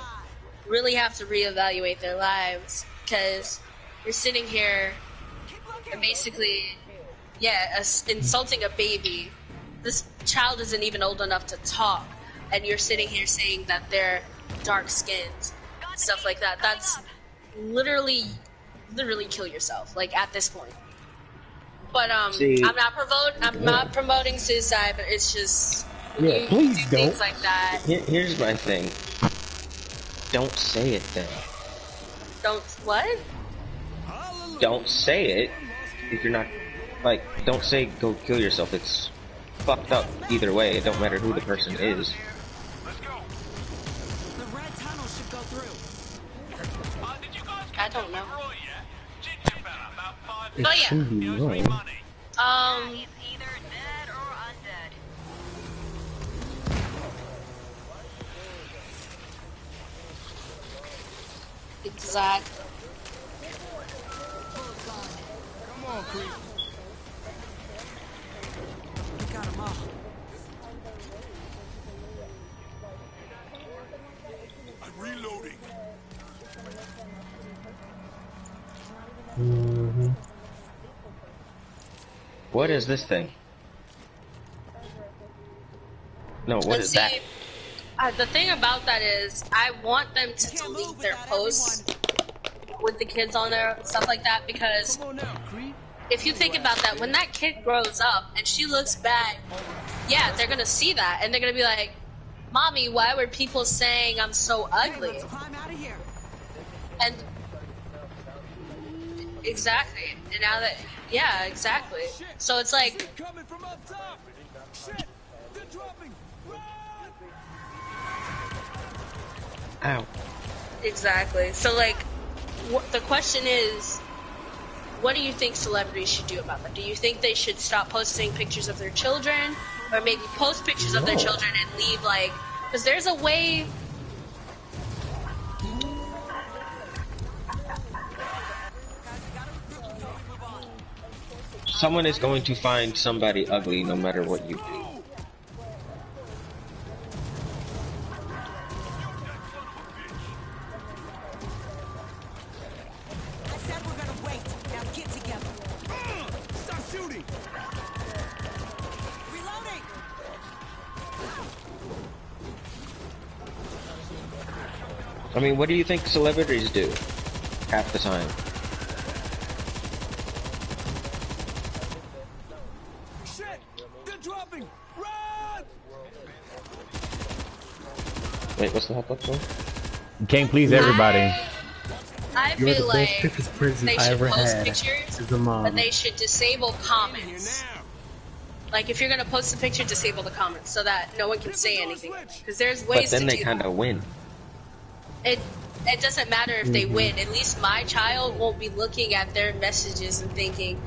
really have to reevaluate their lives, because you're sitting here and basically, insulting a baby. This child isn't even old enough to talk, and you're sitting here saying that they're dark-skinned, stuff like that. That's literally kill yourself, like, at this point. But See, I'm not promoting suicide, but it's just please do don't. things like that. Here's my thing. Don't say it then. Don't what? Don't say it if you're not, like, don't say go kill yourself. It's fucked up either way. It don't matter who the person is. The red tunnel should go through. I don't know. It But yeah. should be wrong. He's either dead or undead. Exactly. Come on, creep. We got him all. I'm reloading. Mm-hmm. What is this thing? No, what And is see, that? the thing about that is, I want them to delete their posts with the kids on there and stuff like that, because Come on now, creep. if you think about that, when that kid grows up and she looks bad, yeah, they're gonna see that and they're gonna be like, "Mommy, why were people saying I'm so ugly?" Let's climb out of here. And Exactly. And now that, yeah, exactly. So it's like, Coming from up top. Shit! They're dropping. Run! Ow. exactly. So like, the question is, what do you think celebrities should do about that? Do you think they should stop posting pictures of their children, or maybe post pictures of their children and leave like, because there's a way. Someone is going to find somebody ugly no matter what you do. I said we're gonna wait. Now get together. Stop shooting! Reloading. I mean, what do you think celebrities do half the time? Shit! They're dropping! Run! Wait, what's the help up for? You can't please everybody. I You're feel the like best Christmas present they I should ever post had. pictures, As a mom. but they should disable comments. Like if you're gonna post a picture, disable the comments so that no one can say anything. Because there's But ways then to they do kind of win. it. It doesn't matter if they win. At least my child won't be looking at their messages and thinking,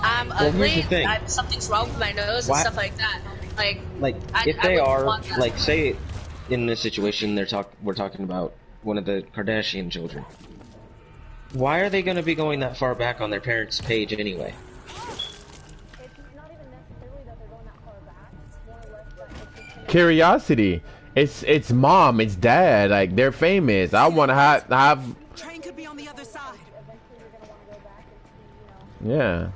"I'm Well, here's ugly. the thing. Something's wrong with my nose Why- and stuff like that." Like If I they wouldn't are, want that. like, say, in this situation, we're talking about one of the Kardashian children. Why are they going to be going that far back on their parents' page anyway? It's not even necessarily that they're going that far back. It's more or less that it's just Curiosity. It's mom, it's dad. Like they're famous. I want to have. Train could be on the other side. eventually you're gonna want to go back and see, Yeah.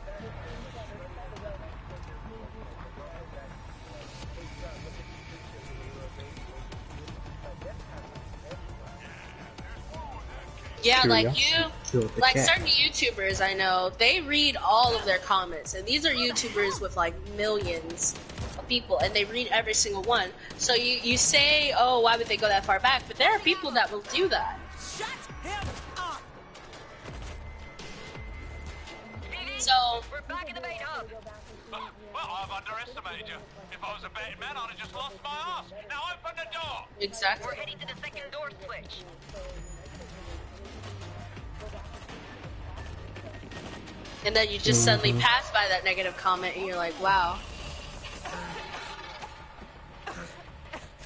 Yeah, like Kill the like cat. certain YouTubers I know, they read all of their comments, and these are YouTubers with like millions of people, and they read every single one. So you say, oh, why would they go that far back? But there are people that will do that. Shut him up. So We're back in the main hub. Well, I've underestimated you. If I was a betting man, I'd have just lost my ass. Now open the door! exactly. We're heading to the second door switch. And then you just suddenly pass by that negative comment, and you're like, wow.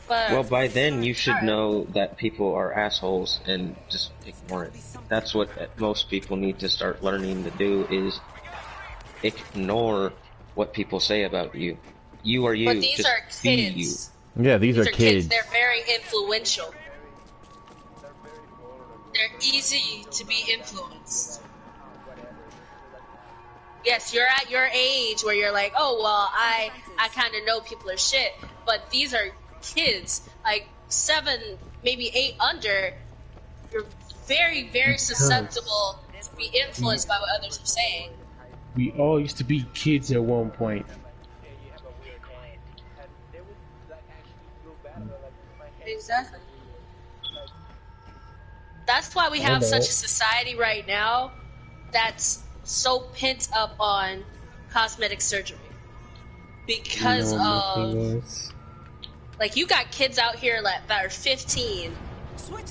But Well, by then you should know that people are assholes and just ignore it. That's what most people need to start learning to do, is ignore what people say about you. You are you. but these just are be kids. Yeah, these are These are kids. They're very influential. They're easy to be influenced. Yes, you're at your age where you're like, oh, well, I kind of know people are shit. But these are kids, like 7, maybe 8 under. You're very, very susceptible to be influenced by what others are saying. We all used to be kids at one point. Exactly. That's why we have such a society right now that's so pent up on cosmetic surgery. Because of, like, you got kids out here that are 15.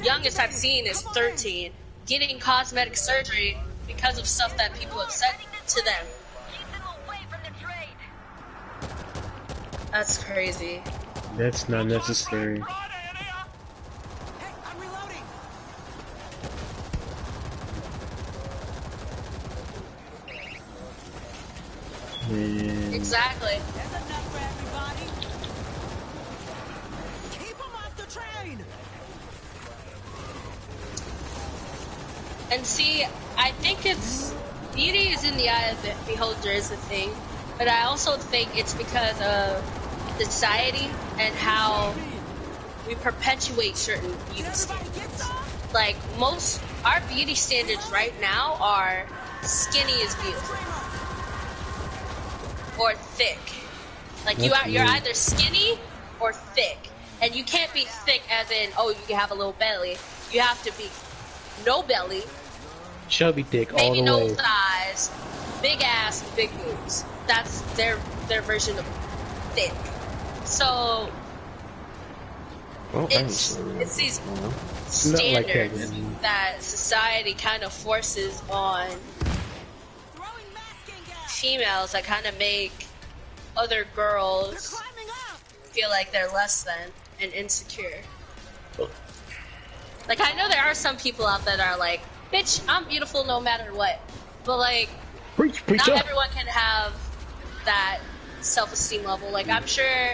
Youngest I've seen is 13, getting cosmetic surgery because of stuff that people have said to them. Keep them away from the trade. That's crazy. That's not necessary. Right in here! Hey, I'm reloading. Man. Exactly. There's enough for everybody. Keep them off the train. And see, I think it's beauty is in the eye of the beholder is the thing, but I also think it's because of society and how we perpetuate certain beauty standards. Like most, our beauty standards right now are skinny is beautiful or thick. Like you're either skinny or thick, and you can't be thick as in, oh, you have a little belly. You have to be no belly Chubby dick all maybe the no way. thighs, big ass, big boobs. That's their version of thick. So Well, it's these Not like that. standards that society kind of forces on females that kind of make other girls feel like they're less than and insecure. Like, I know there are some people out there that are like, bitch, I'm beautiful no matter what. But like, preach not up. everyone can have that self-esteem level. Like, I'm sure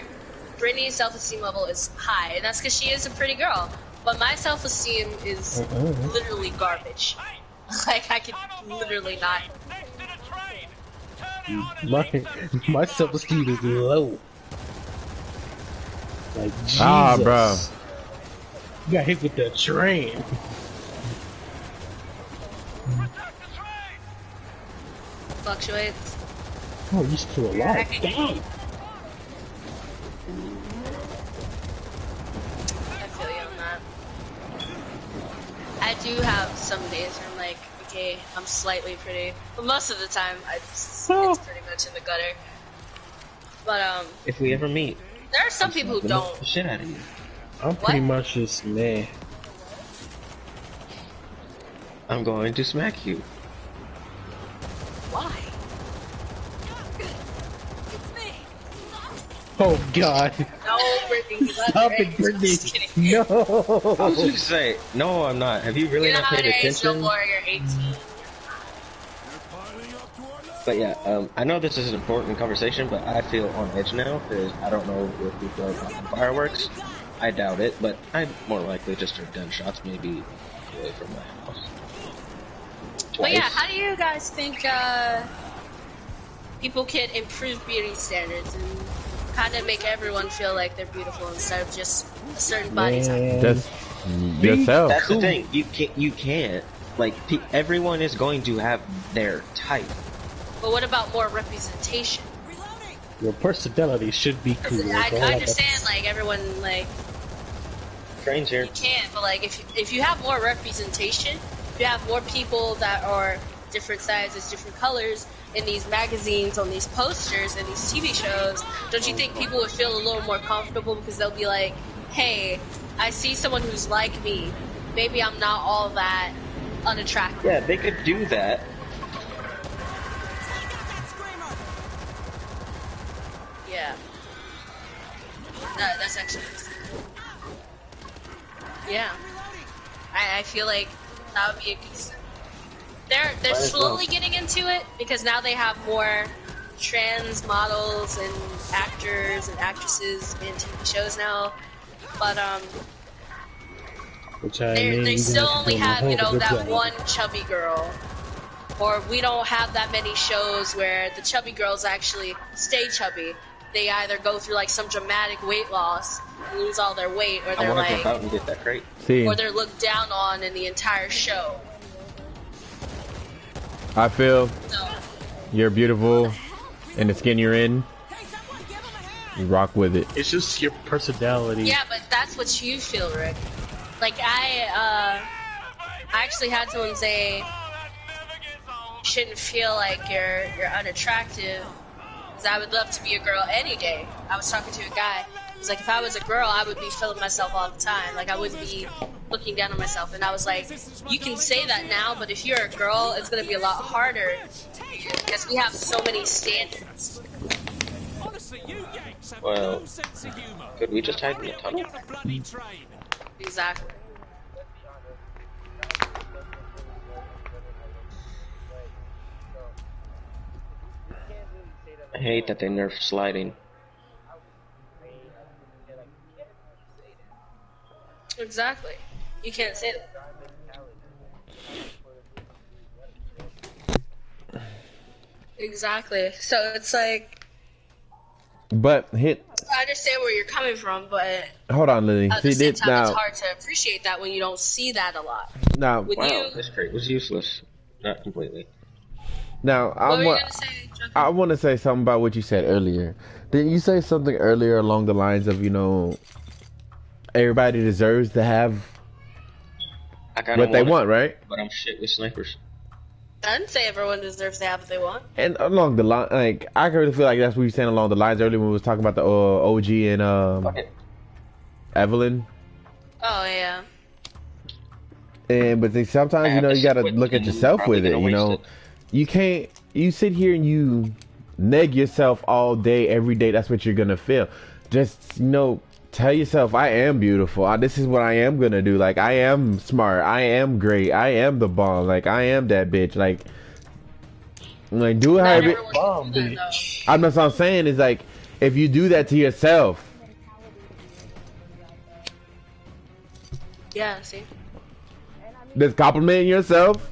Brittany's self-esteem level is high, and that's because she is a pretty girl. But my self-esteem is literally garbage. Like, I could literally not. My self-esteem is low. Like, Jesus. Ah, bro. You got hit with the train. Fluctuates. Oh, you still alive. Damn. I feel you on that. I do have some days where I'm like, okay, I'm slightly pretty. But most of the time, it's pretty much in the gutter. But, If we ever meet, there are some people who don't. the shit out of you. I'm pretty much just meh. I'm going to smack you. Why? Oh God. No, Brittany. Stop it, Brittany. No. I was just say, no, I'm not. Have you really You're not not paid underage attention? no more, you're 18. But yeah, I know this is an important conversation, but I feel on edge now because I don't know if people are popping fireworks. I doubt it, but I'd more likely just heard gunshots maybe away from my house. Twice. But yeah, how do you guys think people can improve beauty standards and kind of make everyone feel like they're beautiful instead of just a certain body type? Just yourself. That's the thing. You can't. Like, everyone is going to have their type. But what about more representation? Your personality should be cool. I understand, like, everyone, like, Trains here. you can't, but like, if you have more representation, if you have more people that are different sizes, different colors in these magazines, on these posters, and these TV shows, don't you think people would feel a little more comfortable because they'll be like, hey, I see someone who's like me. Maybe I'm not all that unattractive. Yeah, they could do that. Yeah. That's actually yeah. I feel like that would be a good step. They're slowly getting into it because now they have more trans models and actors and actresses in TV shows now. But they still only have, you know, that one chubby girl. Or we don't have that many shows where the chubby girls actually stay chubby. They either go through like some dramatic weight loss, lose all their weight, or they're like, jump out and get that crate. or they're looked down on in the entire show. I feel So, you're beautiful in the skin you're in. You rock with it. It's just your personality. yeah, but that's what you feel, Rick. Like I actually had someone say, you shouldn't feel like you're unattractive. Because I would love to be a girl any day. I was talking to a guy. He's like, if I was a girl, I would be feeling myself all the time. Like, I wouldn't be looking down on myself. And I was like, you can say that now, but if you're a girl, it's going to be a lot harder. Because we have so many standards. Well, could we just hide in the tunnel? Exactly. I hate that they nerf sliding. Exactly. You can't say that. Exactly. So it's like, But I understand where you're coming from, but hold on, Lily. at the same time, it's hard to appreciate that when you don't see that a lot. Now, Wow, this crate was useless. Not completely. Now, What were you gonna say, Chucky? I want to say something about what you said earlier. Didn't you say something earlier along the lines of, you know, everybody deserves to have I kinda what they want want, right? But I'm shit with snipers. I didn't say everyone deserves to have what they want. And along the line, like I really feel like that's what you were saying along the lines earlier when we was talking about the OG and EVELYNN. Oh yeah. And but sometimes you know you gotta look at yourself with it. You know, you can't. You sit here and you neg yourself all day, every day. That's what you're gonna feel. Just tell yourself, I am beautiful. This is what I am gonna do. Like I am smart. I am great. I am the bomb. Like I am that bitch. Like do it however. Bomb, bitch. I'm not. What I'm saying is like if you do that to yourself. Yeah. See. Just complimenting yourself.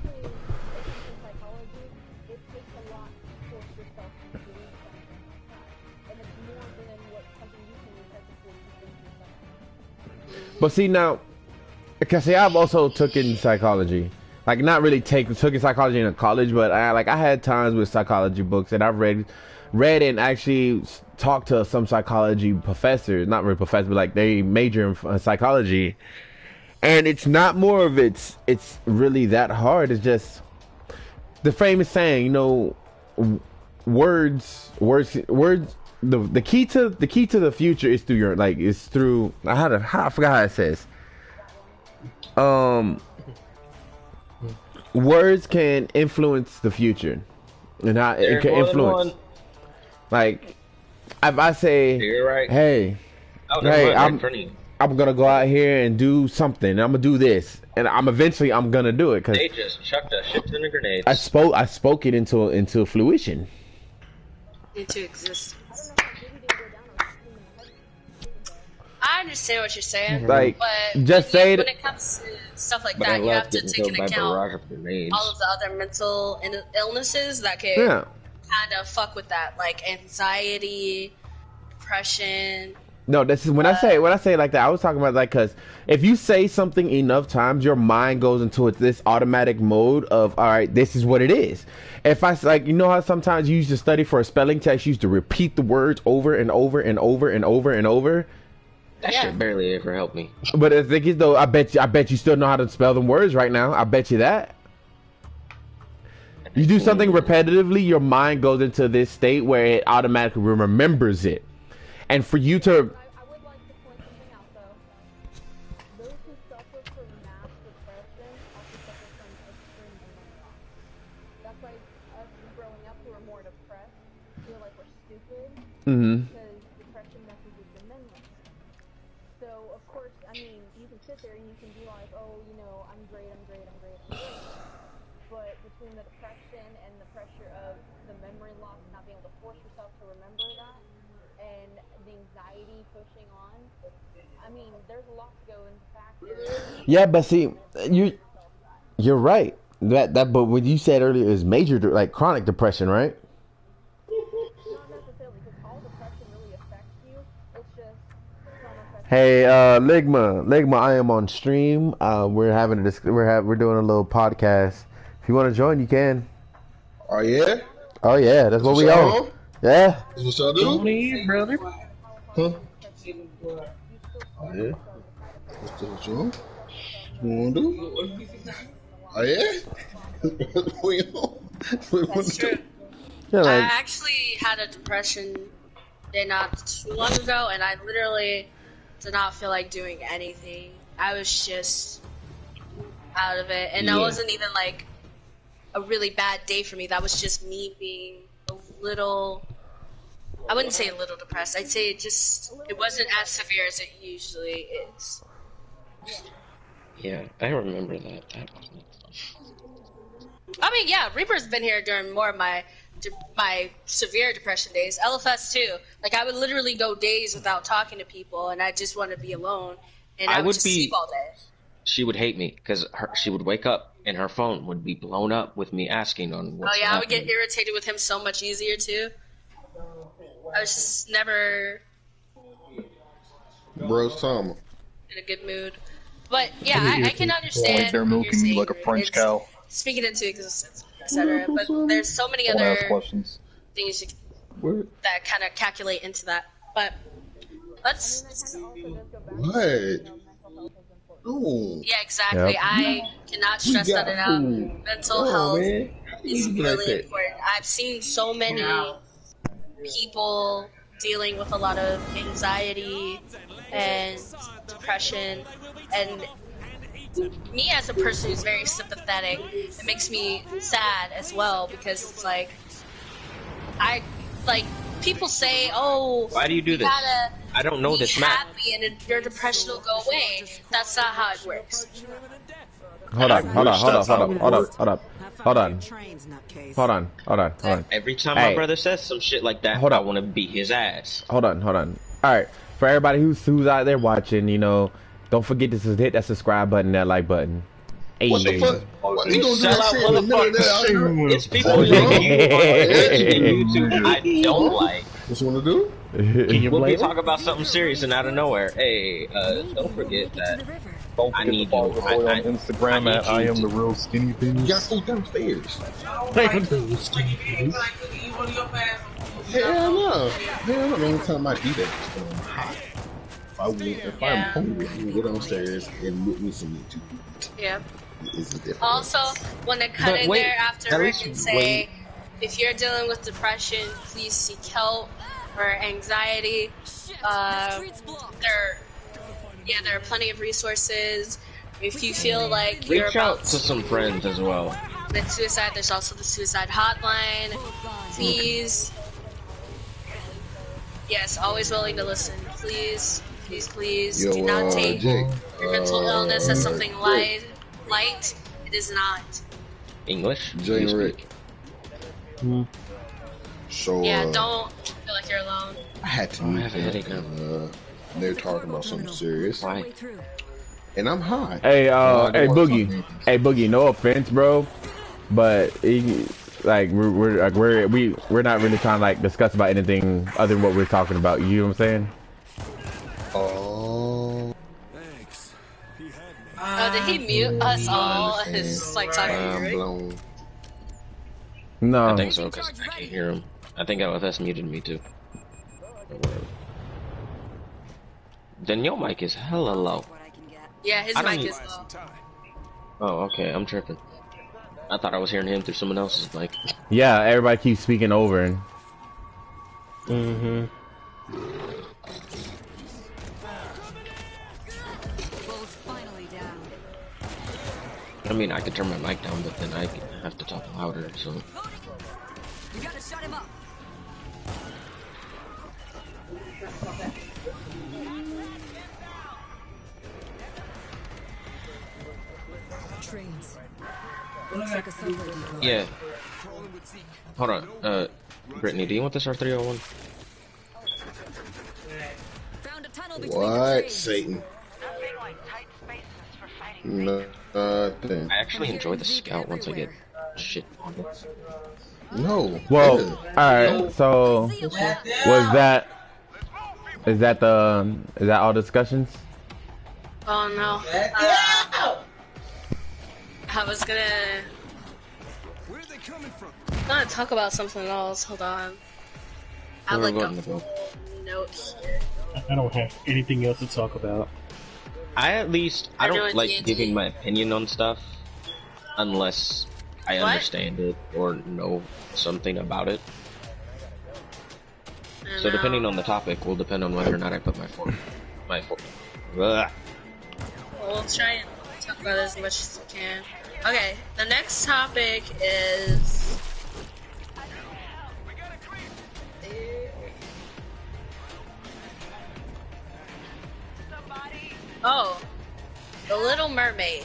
But see now, because see, I've also taken psychology, like not really taking psychology in college, but I had times with psychology books, and I've read and actually talked to some psychology professors, not really professors, but like they major in psychology, and it's not more of it's really that hard. It's just the famous saying, words. The key to the future is through your is through I forgot how it says. Words can influence the future, and how it can influence. Like if I say, you're right. Hey, I'm gonna go out here and do something. I'm gonna do this, and I'm gonna do it because they just chucked a shit ton of grenades. I spoke it into fruition. Into existence. I understand what you're saying, like, but just say when it comes to stuff like that, you have to take into account all of the other mental illnesses that can kind of fuck with that, like anxiety, depression. No, this is when I say like that. I was talking about like because if you say something enough times, your mind goes into this automatic mode of all right, this is what it is. If I like, how sometimes you used to study for a spelling test, you used to repeat the words over and over and over and over and over. That shit barely ever helped me. But the thing is, though, I bet you still know how to spell them words right now. I bet you that. You do something repetitively, your mind goes into this state where it automatically remembers it. And for you to... I would like to point something out, though. Those who suffer from mass depression also suffer from extreme memory loss. That's why us growing up who are more depressed feel like we're stupid. Because depression messes with your memory. So, of course, I mean, you can sit there and you can be like, oh, I'm great. But between the depression and the pressure of the memory loss, not being able to force yourself to remember that, and the anxiety pushing on, I mean, there's a lot to go into factors. Yeah, but see, you're right. But what you said earlier is major, like chronic depression, right? Not necessarily, because all depression really affects you. It's just some affects. Hey, Ligma, I am on stream. We're having we're doing a little podcast. If you want to join, you can. Oh yeah. Oh yeah, that's what we on. Yeah. That's what y'all do? Me, brother. Huh? Oh yeah. What's what you want? What you want to do? Oh yeah. That's true. Yeah, I actually had a depression day not too long ago, and I literally did not feel like doing anything. I was just out of it, and that wasn't even like a really bad day for me. That was just me being a little, I wouldn't say a little depressed. I'd say it wasn't as severe as it usually is. Yeah, I remember that. I mean, yeah, Reaper's been here during more of my severe depression days. LFS too. Like, I would literally go days without talking to people, and I just want to be alone, and I would just sleep all day. She would hate me because she would wake up and her phone would be blown up with me asking on what's happening. I would get irritated with him so much easier too. I was just never Bro, Tom. in a good mood. But yeah, I can understand. They're milking you like a French cow. Speaking into existence, etc. But there's so many other things that kind of calculate into that. But let's. What? Ooh. Yeah, exactly. Yep. I cannot stress that enough. Mental health is really important. I've seen so many people dealing with a lot of anxiety and depression, and me as a person who's very sympathetic, it makes me sad as well, because it's like people say, oh, why do you do this? I don't know this map. Happy and your depression will go away. That's not how it works. Hold on. Every time my brother says some shit like that, I want to beat his ass. Hold on. Alright, for everybody who's out there watching, you know, don't forget to hit that subscribe button, that like button. What the fuck? What you gonna do Sell out motherfuckers. It's people like you on YouTube I don't like. What you wanna do? We'll be talking about something serious and out of nowhere. Hey, don't forget that. Don't forget to follow us on Instagram at I am the real skinny thing. You gotta go downstairs. Hell no. Anytime I do that, I'm hot. If I'm hungry, I can go downstairs and look me some YouTube. Yeah. Also, want to cut in there afterwards and say, if you're dealing with depression, please seek help, or anxiety. There are plenty of resources. If you feel like you're reach out to some friends as well. With suicide, there's also the suicide hotline. Please. Yes, always willing to listen. Please, Yo, do not take Jake, your mental illness as something light. It is not. English? Jay and Rick. So, don't feel like you're alone. I had to meet them. They're talking about something serious. Right. And I'm high. Hey, Boogie, no offense, bro, but we're not really trying to like discuss about anything other than what we're talking about. You know what I'm saying? Oh. Thanks. Did he mute us all? It's just like talking through. No. I think so, because I can't hear him. I think LFS muted me too. Then your mic is hella low. Yeah, his mic is low. Oh, okay, I'm tripping. I thought I was hearing him through someone else's mic. Yeah, everybody keeps speaking over and. I mean, I could turn my mic down, but then I have to talk louder, so. You gotta shut him up. Trains. Looks like a subway depot. Yeah. Hold on. Brittany, do you want this R301? Found a tunnel between What, Satan? Nothing. I actually enjoy the scout once I get shit on it. No. Well, alright, so is that all discussions? Oh no. I was gonna talk about something else. Hold on. I have like a whole note here. I don't have anything else to talk about. I don't like giving my opinion on stuff unless I understand it or know something about it. So depending on the topic will depend on whether or not I put my foot. Well, we'll try and talk about it as much as we can. Okay, the next topic is The Little Mermaid.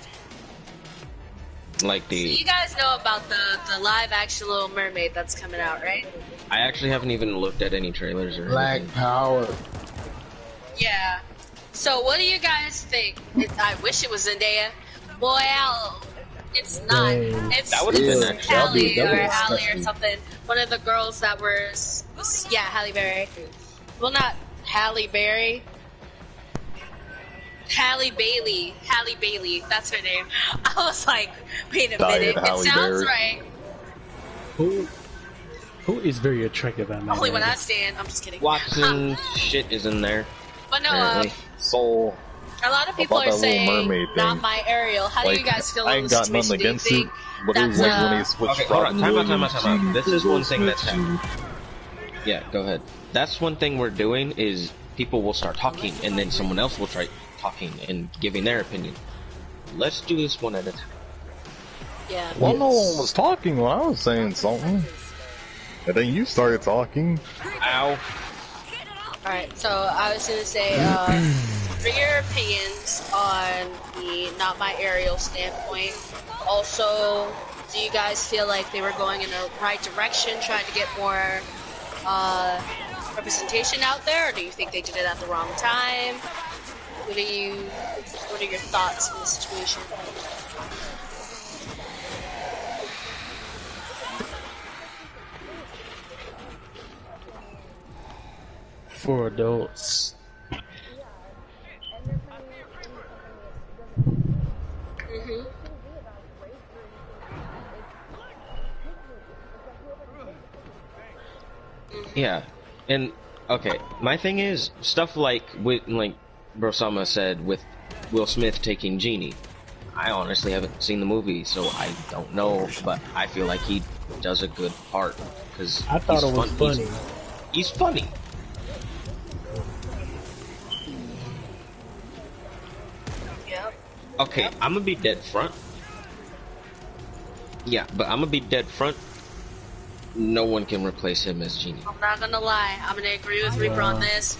Like So you guys know about the live action Little Mermaid that's coming out, right? I actually haven't even looked at any trailers or Black anything. Power. Yeah. So what do you guys think? I wish it was Zendaya. Well, it's not. It's Halle or something. One of the girls that were, Halle Berry. Well, not Halle Berry. Halle Bailey. Halle Bailey. That's her name. I was like, wait a minute. It sounds right. Who is very attractive at my Only when I stand. I'm just kidding. Watson shit is in there. But no, Soul. A lot of people About are that Little saying, Mermaid not thing. my Ariel. How do you guys feel I on ain't the got nothing situation? Do you against it, think but it was that's, when they switched Okay, hold on. Robin Time out. Williams, Genie. This is one thing that's happening. Yeah, go ahead. That's one thing we're doing is people will start talking, and then someone else will try talking and giving their opinion. Let's do this one at a time. Yeah. Well, no one was talking when I was saying something. And then you started talking. Ow. Alright, so I was gonna say, for your opinions on the not my Ariel standpoint, also, do you guys feel like they were going in the right direction, trying to get more representation out there, or do you think they did it at the wrong time? What are your thoughts on the situation? For adults. Yeah, and okay, my thing is stuff like Brosama said with Will Smith taking Genie. I honestly haven't seen the movie, so I don't know, but I feel like he does a good part because I thought it was funny. He's funny. Yep. Okay, I'm gonna be dead front. Yeah, but I'm gonna be dead front. No one can replace him as Genie. I'm not gonna lie, I'm gonna agree with Reaper on this.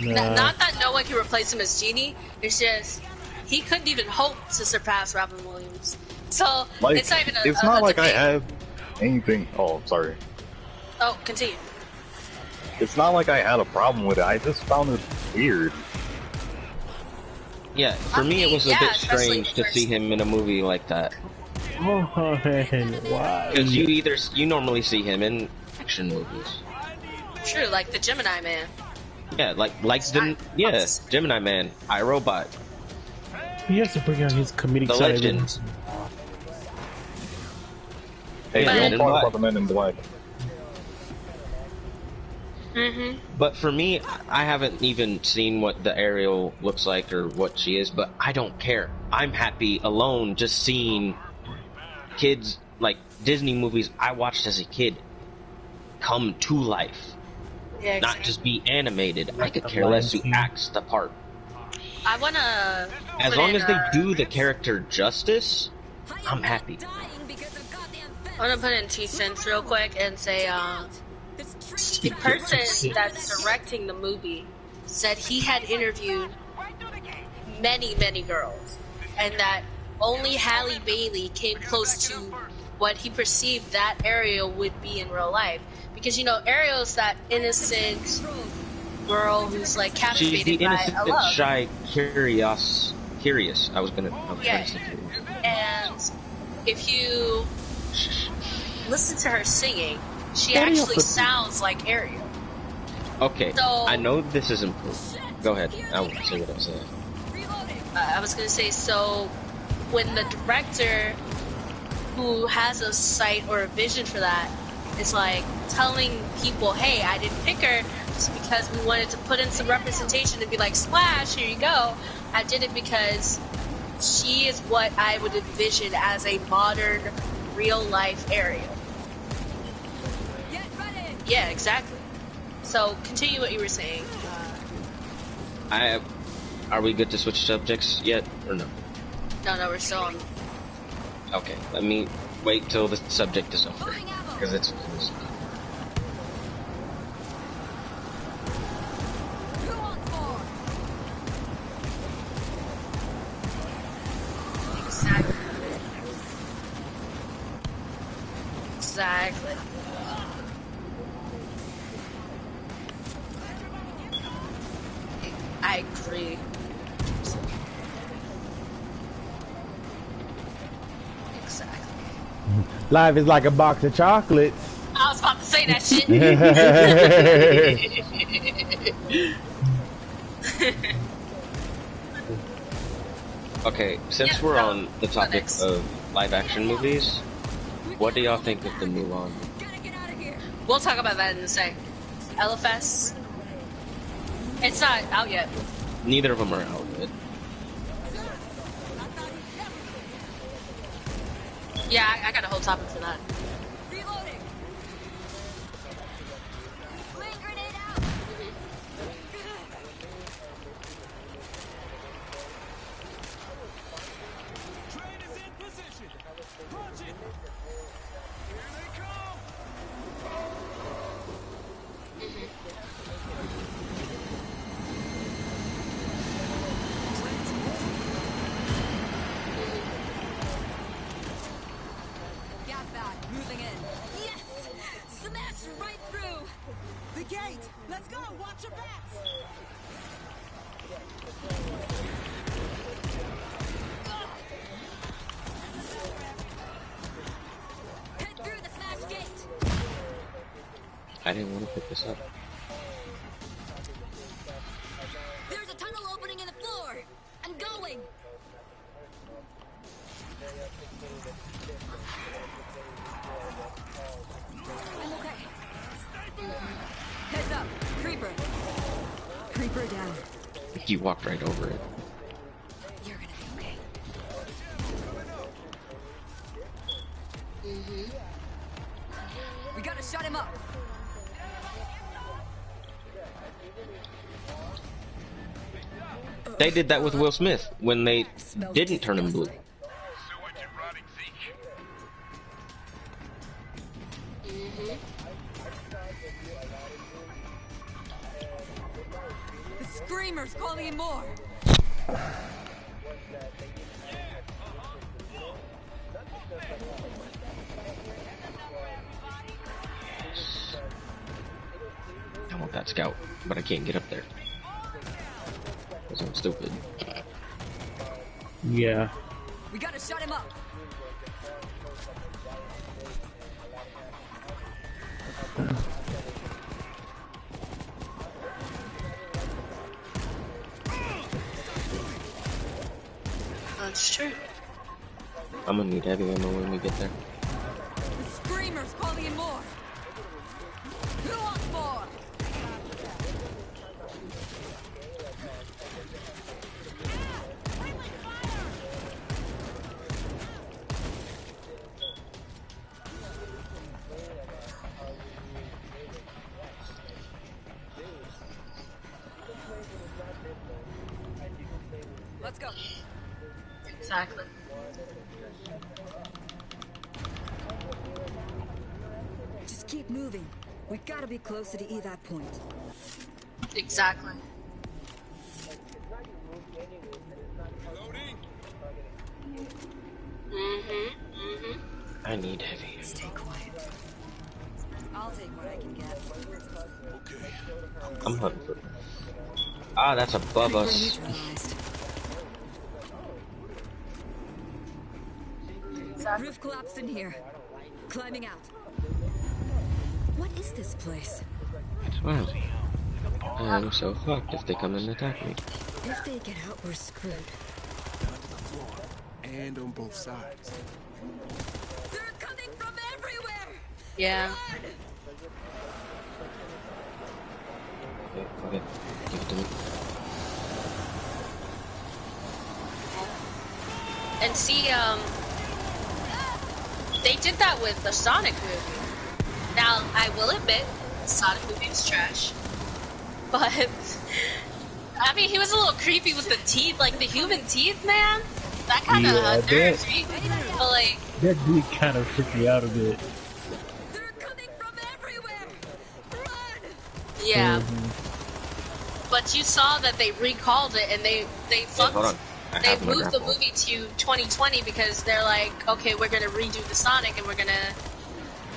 Not that no one can replace him as Genie, it's just he couldn't even hope to surpass Robin Williams. So Like, it's not even it's not like I debate. had anything. Oh, I'm sorry. Oh, continue. It's not like I had a problem with it. I just found it weird. Yeah, for me it was a bit strange to see him in a movie like that. Oh, man, why? Because you normally see him in action movies. True, like the Gemini Man. Yeah, Gemini Man, iRobot. He has to bring out his comedic The side. Legend. Hey, Man you in don't talk Black. about the Men in Black. But for me, I haven't even seen what the Ariel looks like or what she is, but I don't care. I'm happy alone just seeing kids, like Disney movies I watched as a kid, come to life. Yeah, Not just be animated. I could care less who acts the part. I wanna. As long as they do the character justice, I'm happy. I wanna put in 2 cents real quick and say, the person that's directing the movie said he had interviewed many girls, and that only Halle Bailey came close to what he perceived that Ariel would be in real life. Because, you know, Ariel's that innocent girl who's, like, She's captivated the by innocent, a love. shy, curious. I was trying to say curious. And if you listen to her singing, she actually sounds like Ariel. Okay, So- I know this is important. Go ahead. I won't say what I'm saying. I was gonna say, so when the director who has a sight or a vision for that is like telling people, hey, I didn't pick her just because we wanted to put in some representation and be like, splash, here you go. I did it because she is what I would envision as a modern, real life Ariel. Yeah, exactly. So continue what you were saying. Are we good to switch subjects yet, or no? No, we're still on. Okay, let me wait till the subject is over, because it's confusing. Exactly. I agree. Exactly. Life is like a box of chocolates. I was about to say that shit. Okay, since we're on the topic of live action movies, what do y'all think of the Mulan? We'll talk about that in a sec. LFS. It's not out yet. Neither of them are out yet. Yeah, I got a whole topic for that. Reloading. Flame grenade out. Train is in position. Punch it. Here they come. Gas bag moving in. Yes! Smash right through. The gate. Let's go. Watch your backs. Head through the smash gate. I didn't want to pick this up. There's a tunnel opening in the floor. I'm going. I'm okay. Heads up. Creeper. Creeper down. He walked right over it. You're gonna be okay. We gotta shut him up. They did that with Will Smith when they didn't turn him blue. The screamer's calling in more. I want that scout, but I can't get up there. Because I'm stupid. Yeah. We gotta shut him up. That's true. I'm gonna need heavy ammo when we get there. The screamer's calling in more. Who wants more? Let's go. Exactly. Just keep moving. We gotta be closer to that point. Exactly. I need heavy. Stay quiet. I'll take what I can get. I'm hunting for. Ah, that's above us. Roof collapsed in here. Climbing out. What is this place? Wow. I'm so fucked if they come and attack me. If they get out, we're screwed. And on both sides. They're coming from everywhere! Yeah. Okay, give it to me. And see, they did that with the Sonic movie. Now, I will admit, the Sonic movie was trash. But, I mean, he was a little creepy with the teeth, like the human teeth, man. That kind of unnerves me. But, like... That did kind of freak me out a bit. Yeah. But you saw that they recalled it and they fucked... Hold on. They moved the movie to 2020 because they're like, okay, we're gonna redo the Sonic and we're gonna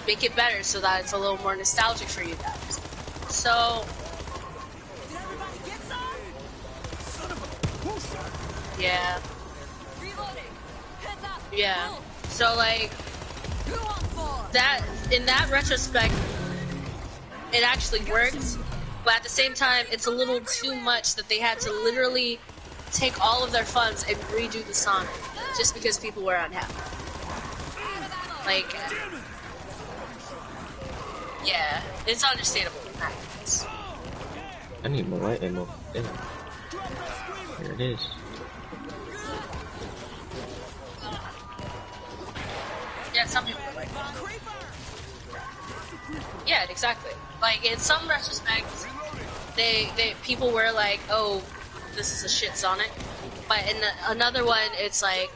make it better so that it's a little more nostalgic for you guys. So, yeah, yeah. So like that in that retrospect, it actually worked, but at the same time, it's a little too much that they had to literally take all of their funds and redo the Sonic just because people were unhappy. Like, yeah, it's understandable in that case. I need more light ammo. Damn. Here it is. and some people were like that. Yeah, exactly. Like in some retrospects, people were like, "Oh, this is a shit Sonic," but in another one, it's like,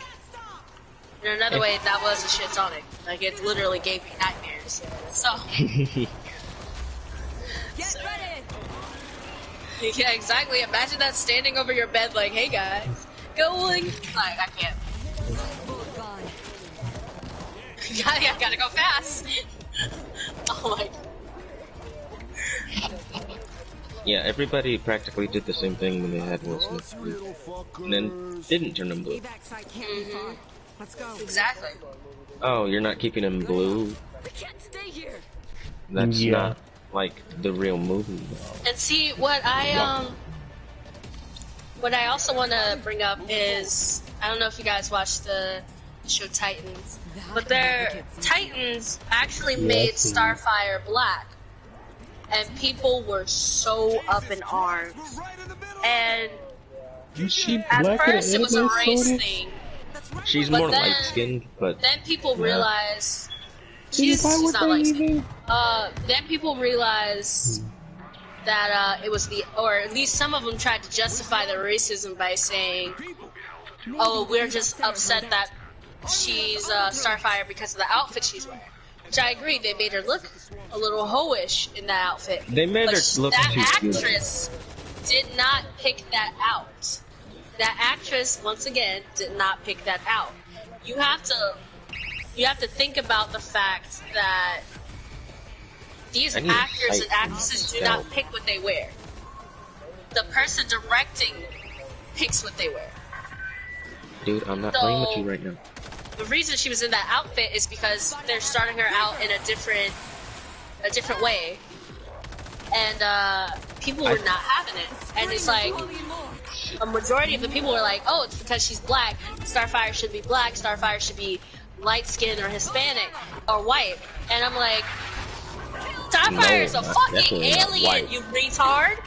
in another way, that was a shit Sonic. Like it literally gave me nightmares. So. Get ready. Yeah, exactly. Imagine that standing over your bed, like, "Hey guys, going." Like I can't. I gotta go fast. Oh my. Yeah, everybody practically did the same thing when they had Will Smith, and then didn't turn him blue. Let's go. Exactly. Oh, you're not keeping him blue? We can't stay here. That's not like the real movie. And see, what I also want to bring up is, I don't know if you guys watched the show Titans, but their Titans actually made Starfire black, and people were so up in arms. And at first it was a race thing. She's more light-skinned, but then people realized she's not light-skinned. Then people realized that it was or at least some of them tried to justify the racism by saying, "Oh, we're just upset that she's Starfire because of the outfit she's wearing." Which I agree, they made her look a little hoish in that outfit. They made her look that too actress did not pick that out. That actress, once again, did not pick that out. You have to think about the fact that these actors and actresses do not pick what they wear. The person directing picks what they wear. Dude, I'm not playing with you right now. The reason she was in that outfit is because they're starting her out in a different way, and people were not having it. And it's like a majority of the people were like, "Oh, it's because she's black. Starfire should be black. Starfire should be light skinned or Hispanic or white." And I'm like, Starfire is a fucking alien, you retard.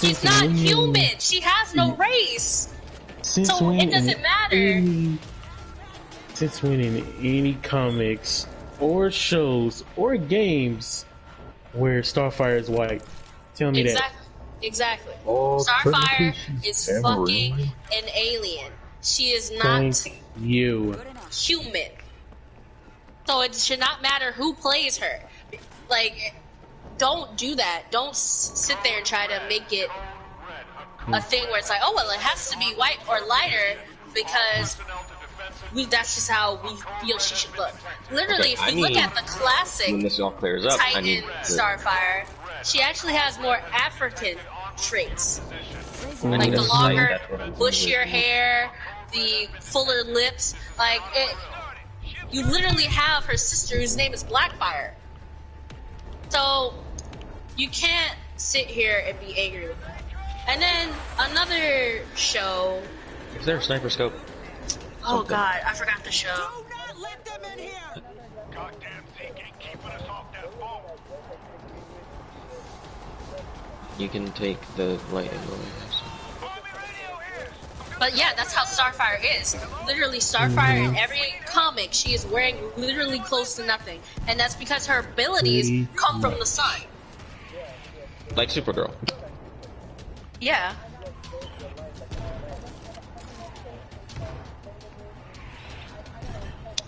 She's not human. She has no race. So it doesn't matter. Since when in any comics or shows or games where Starfire is white? Tell me that. Exactly. Oh, Starfire is fucking an alien. She is not human. So it should not matter who plays her. Like, don't do that. Don't sit there and try to make it a thing where it's like, "Oh, well, it has to be white or lighter because that's just how we feel she should look." Literally, if you look at the classic when this all clears up, Titan Starfire, she actually has more African traits. Like the longer, bushier hair, the fuller lips. Like, you literally have her sister whose name is Blackfire. So, you can't sit here and be angry with that. And then, another show... Is there a sniper scope? Oh god, I forgot the show. You can take the lighting away. But yeah, that's how Starfire is. Literally, Starfire in every comic, she is wearing literally close to nothing. And that's because her abilities come from the sun. Like Supergirl. Yeah.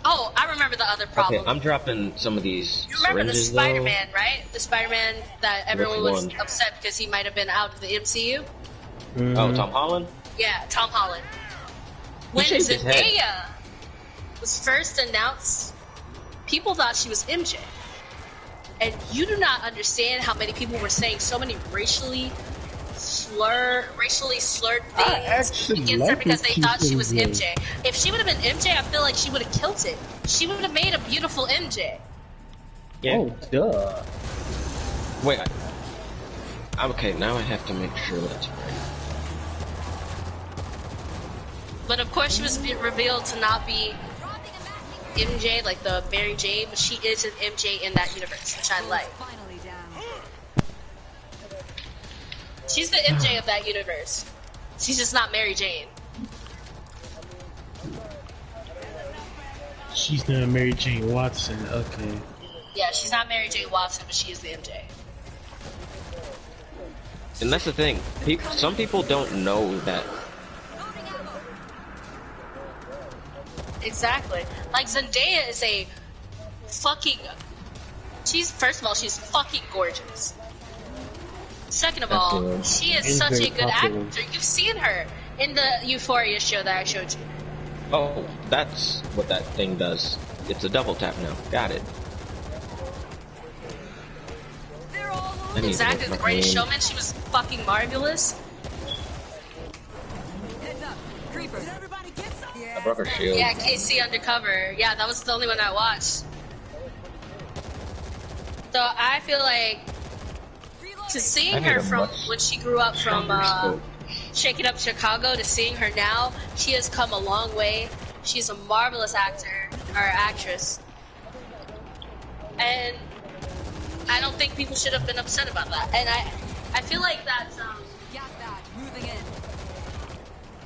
Oh, I remember the other problem. Okay, I'm dropping some of these You remember the syringes, Spider-Man, right? The Spider-Man that everyone was one? upset because he might have been out of the MCU? Oh, Tom Holland? Yeah, Tom Holland. When shaved his head. Zendaya was first announced, people thought she was MJ. And you do not understand how many people were saying so many racially slurred things against her because they thought she was MJ. If she would have been MJ, I feel like she would have killed it. She would have made a beautiful MJ. Yeah. Oh, duh. Wait. Okay, now I have to make sure that's right. But of course, she was revealed to not be MJ, like the Mary Jane, but she is an MJ in that universe, which I like. She's the MJ of that universe. She's just not Mary Jane. She's not Mary Jane Watson. Okay. Yeah, she's not Mary Jane Watson, but she is the MJ. And that's the thing. Some people don't know that. Exactly. Like Zendaya is a fucking. First of all, she's fucking gorgeous. Second of all, she is such a good actor. You've seen her in the Euphoria show that I showed you. Oh, that's what that thing does. It's a double tap now. Got it. Exactly, The Greatest Showman. She was fucking marvelous. Heads up, creeper. Did everybody get some? I broke her shield. Yeah, KC Undercover. Yeah, that was the only one I watched. So I feel like to seeing her from when she grew up from Shaking Up Chicago to seeing her now, she has come a long way. She's a marvelous actor or actress, and I don't think people should have been upset about that. And I feel like that's Gas bag, moving in.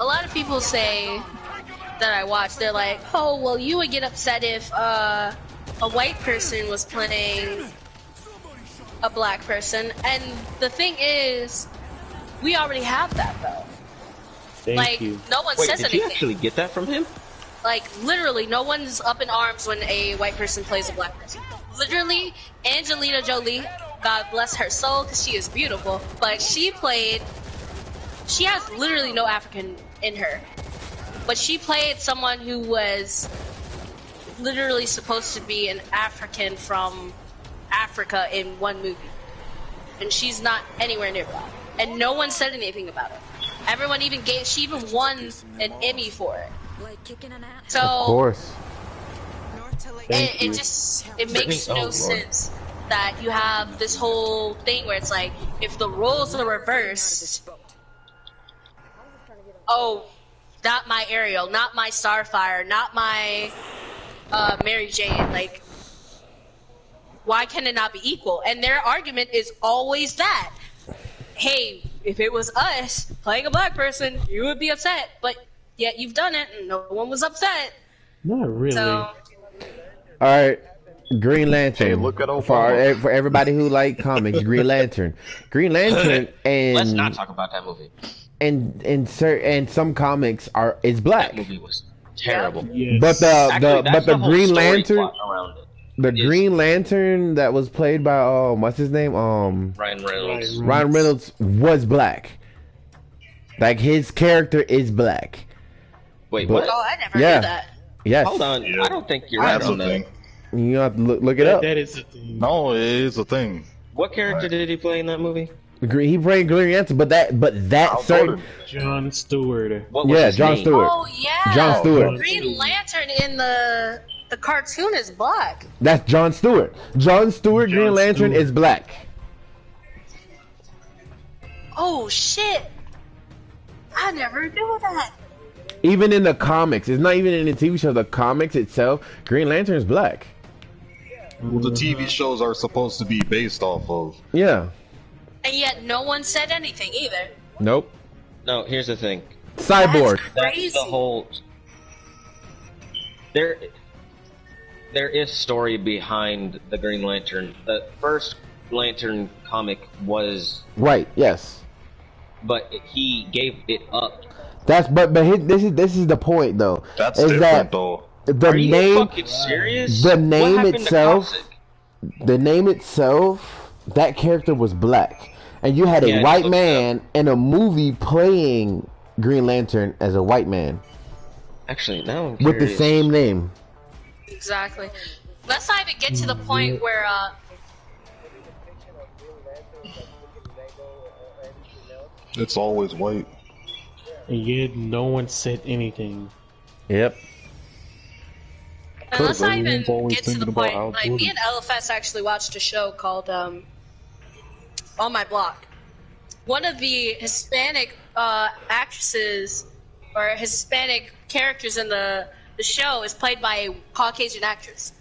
a lot of people say that I watch. They're like, oh well, you would get upset if a white person was playing a black person, and the thing is, we already have that though. Thank you. No one Wait, says did anything. you actually get that from him? Like literally, no one's up in arms when a white person plays a black person. Literally, Angelina Jolie, God bless her soul, because she is beautiful, but she has literally no African in her. But she played someone who was literally supposed to be an African from Africa in one movie. And she's not anywhere near black. And no one said anything about it. Everyone she even won an Emmy for it. Like kicking an ass. So, Of course. it makes no sense that you have this whole thing where it's like, if the roles are reversed, oh, not my Ariel, not my Starfire, not my Mary Jane, like, why can it not be equal? And their argument is always that, hey, if it was us playing a black person, you would be upset, but yet you've done it and no one was upset. Not really. So, All right, Green Lantern. Hey, look at for everybody who like comics, Green Lantern, and Let's not talk about that movie. and some comics is black. That movie was terrible. Yes. But the whole Green story Lantern, plot around it. Green Lantern that was played by what's his name? Ryan Reynolds. Ryan Reynolds was black. Like his character is black. Wait, what? oh, I never knew that. Yes. Hold on, Yeah. I don't think you're right That's on a that. thing. You have to look it up. That is the thing. No, it is a thing. What character did he play in that movie? He played Green Lantern, but that certain John Stewart. What was his John name? Stewart. Oh yeah, John Stewart. Green Lantern in the cartoon is black. That's John Stewart. John Stewart, Green Lantern is black. Oh shit! I never knew that. Even in the comics, it's not even in the TV show. The comics itself, Green Lantern is black. Well, the TV shows are supposed to be based off of. Yeah. And yet no one said anything either. Nope. No, here's the thing. Cyborg. Crazy. That's the whole. There is story behind the Green Lantern. The first Lantern comic was, Right. Yes. but he gave it up. This is the point though. That's is different that though. the Are you name fucking serious? the What name happened to itself Cossack? the name itself, that character was black, and you had a Yeah, I white looked it man in a movie playing Green Lantern as a white man Actually, now I'm with the curious. same name. Exactly. Let's not even get to the point where It's always white. And yet no one said anything. Yep. and let's not even Everyone's always get to the thinking about point. how Like good me and LFS actually watched a show called On My Block. One of the Hispanic actresses or Hispanic characters in the show is played by a Caucasian actress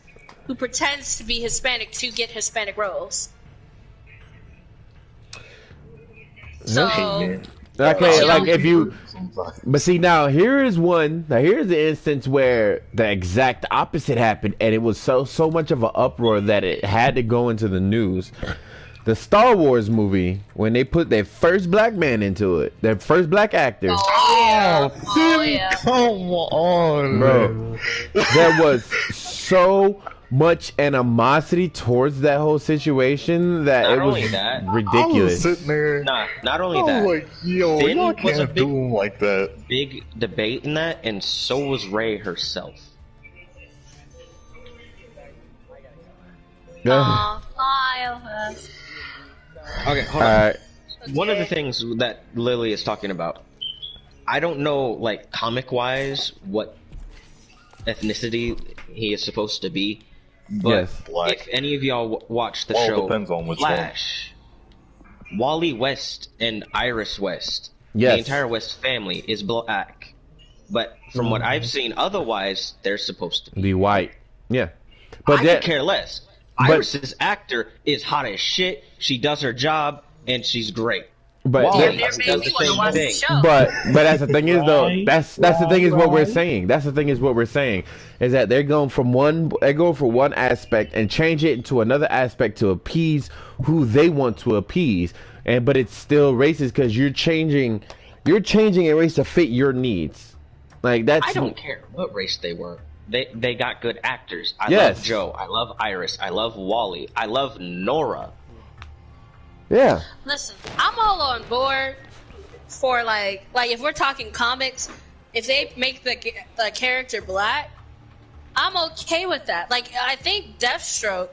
who pretends to be Hispanic to get Hispanic roles. So Okay, like if you, but see now here is one. Now here's the instance where the exact opposite happened, and it was so much of an uproar that it had to go into the news. The Star Wars movie, when they put their first black man into it, their first black actor. Come on, bro. There was so much animosity towards that whole situation that Not it was only that, ridiculous. I was sitting there. Nah, not only I was that. like, yo, Finn y'all was a can't do him like that. Big debate in that, and so was Rey herself. Okay, hold on. One of the things that Lily is talking about, I don't know, like, comic-wise, what ethnicity he is supposed to be, but if any of y'all watch the show depends on which Flash, Wally West and Iris West, Yes. the entire West family is black, but from what I've seen, otherwise, they're supposed to be white. Yeah. But I could care less. Iris's actor is hot as shit, she does her job, and she's great. But Wally does the same thing. But that's the thing is though that's the thing is what we're saying. That's the thing is what we're saying is that they're going from one aspect and change it into another aspect to appease who they want to appease, and but it's still racist because you're changing a race to fit your needs. Like that's I don't care what race they were. They got good actors. I Yes. love Joe. I love Iris. I love Wally. I love Nora. Yeah. Listen, I'm all on board for like if we're talking comics, if they make the character black, I'm okay with that. Like I think Deathstroke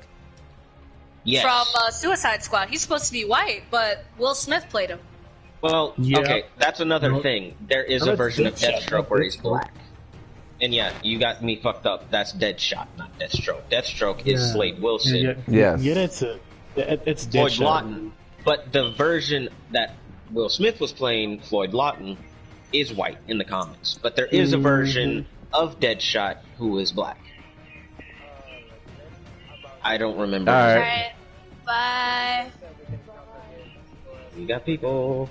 from Suicide Squad, he's supposed to be white, but Will Smith played him. Well, okay, that's another thing. There is a version of Deathstroke where he's black. And yeah, you got me fucked up. That's Deadshot, not Deathstroke. Deathstroke is Slade Wilson. Yeah, it's Floyd Deadshot. Lawton. But the version that Will Smith was playing, Floyd Lawton, is white in the comics. But there is a version of Deadshot who is black. I don't remember. Alright. Bye. You got people.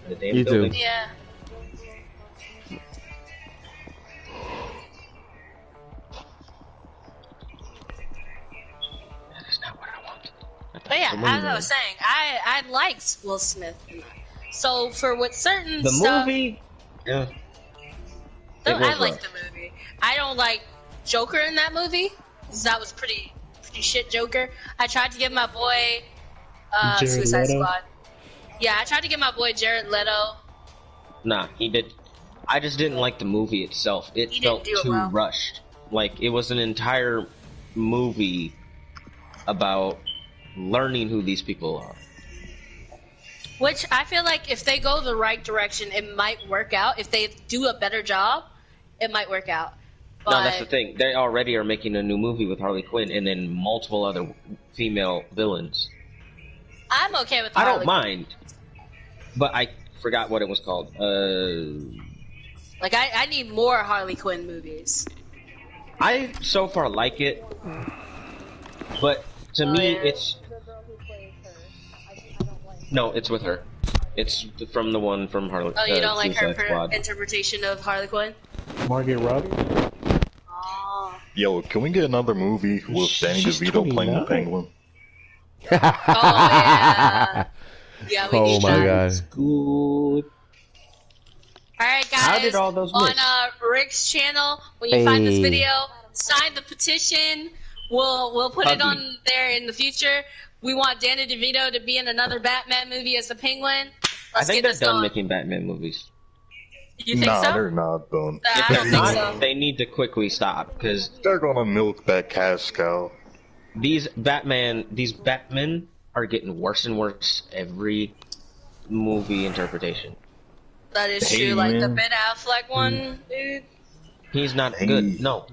The damn You building. too. Yeah. But yeah, as I was saying, I liked Will Smith. So for what certain The stuff, movie, yeah. No, It was I like rough. the movie. I don't like Joker in that movie. 'Cause that was pretty shit Joker. I tried to give my boy Jared Suicide Leto? Squad. Yeah, I tried to give my boy Jared Leto. Nah, he did. I just didn't like the movie itself. It He felt didn't do it too well. rushed. Like it was an entire movie about learning who these people are. Which I feel like if they go the right direction, it might work out. If they do a better job, it might work out. But No, that's the thing. They already are making a new movie with Harley Quinn and then multiple other female villains. I'm okay with I Harley don't mind, but I forgot what it was called. Like I need more Harley Quinn movies. I so far like it, but to me, it's no, it's with her. It's from the one from Harley. Oh, you don't like her Suicide Squad. interpretation of Harley Quinn? Margaret Robbie. Yo, can we get another movie with Danny DeVito playing the Penguin? Oh yeah. Yeah, we Oh need my that. god. Good. Alright guys, How did all those on miss? Rick's channel, when you find this Hey. video, sign the petition. We'll put it Hug on me. there in the future. We want Danny DeVito to be in another Batman movie as the Penguin. I Let's think get they're this done going. making Batman movies. You think Nah, so? they're not done. I If don't they're think not, so. they need to quickly stop because They're gonna milk that cash cow. these Batmen are getting worse and worse every movie interpretation. That is Hey, true. Like the man. Ben Affleck one, dude. He's not Hey. good. No.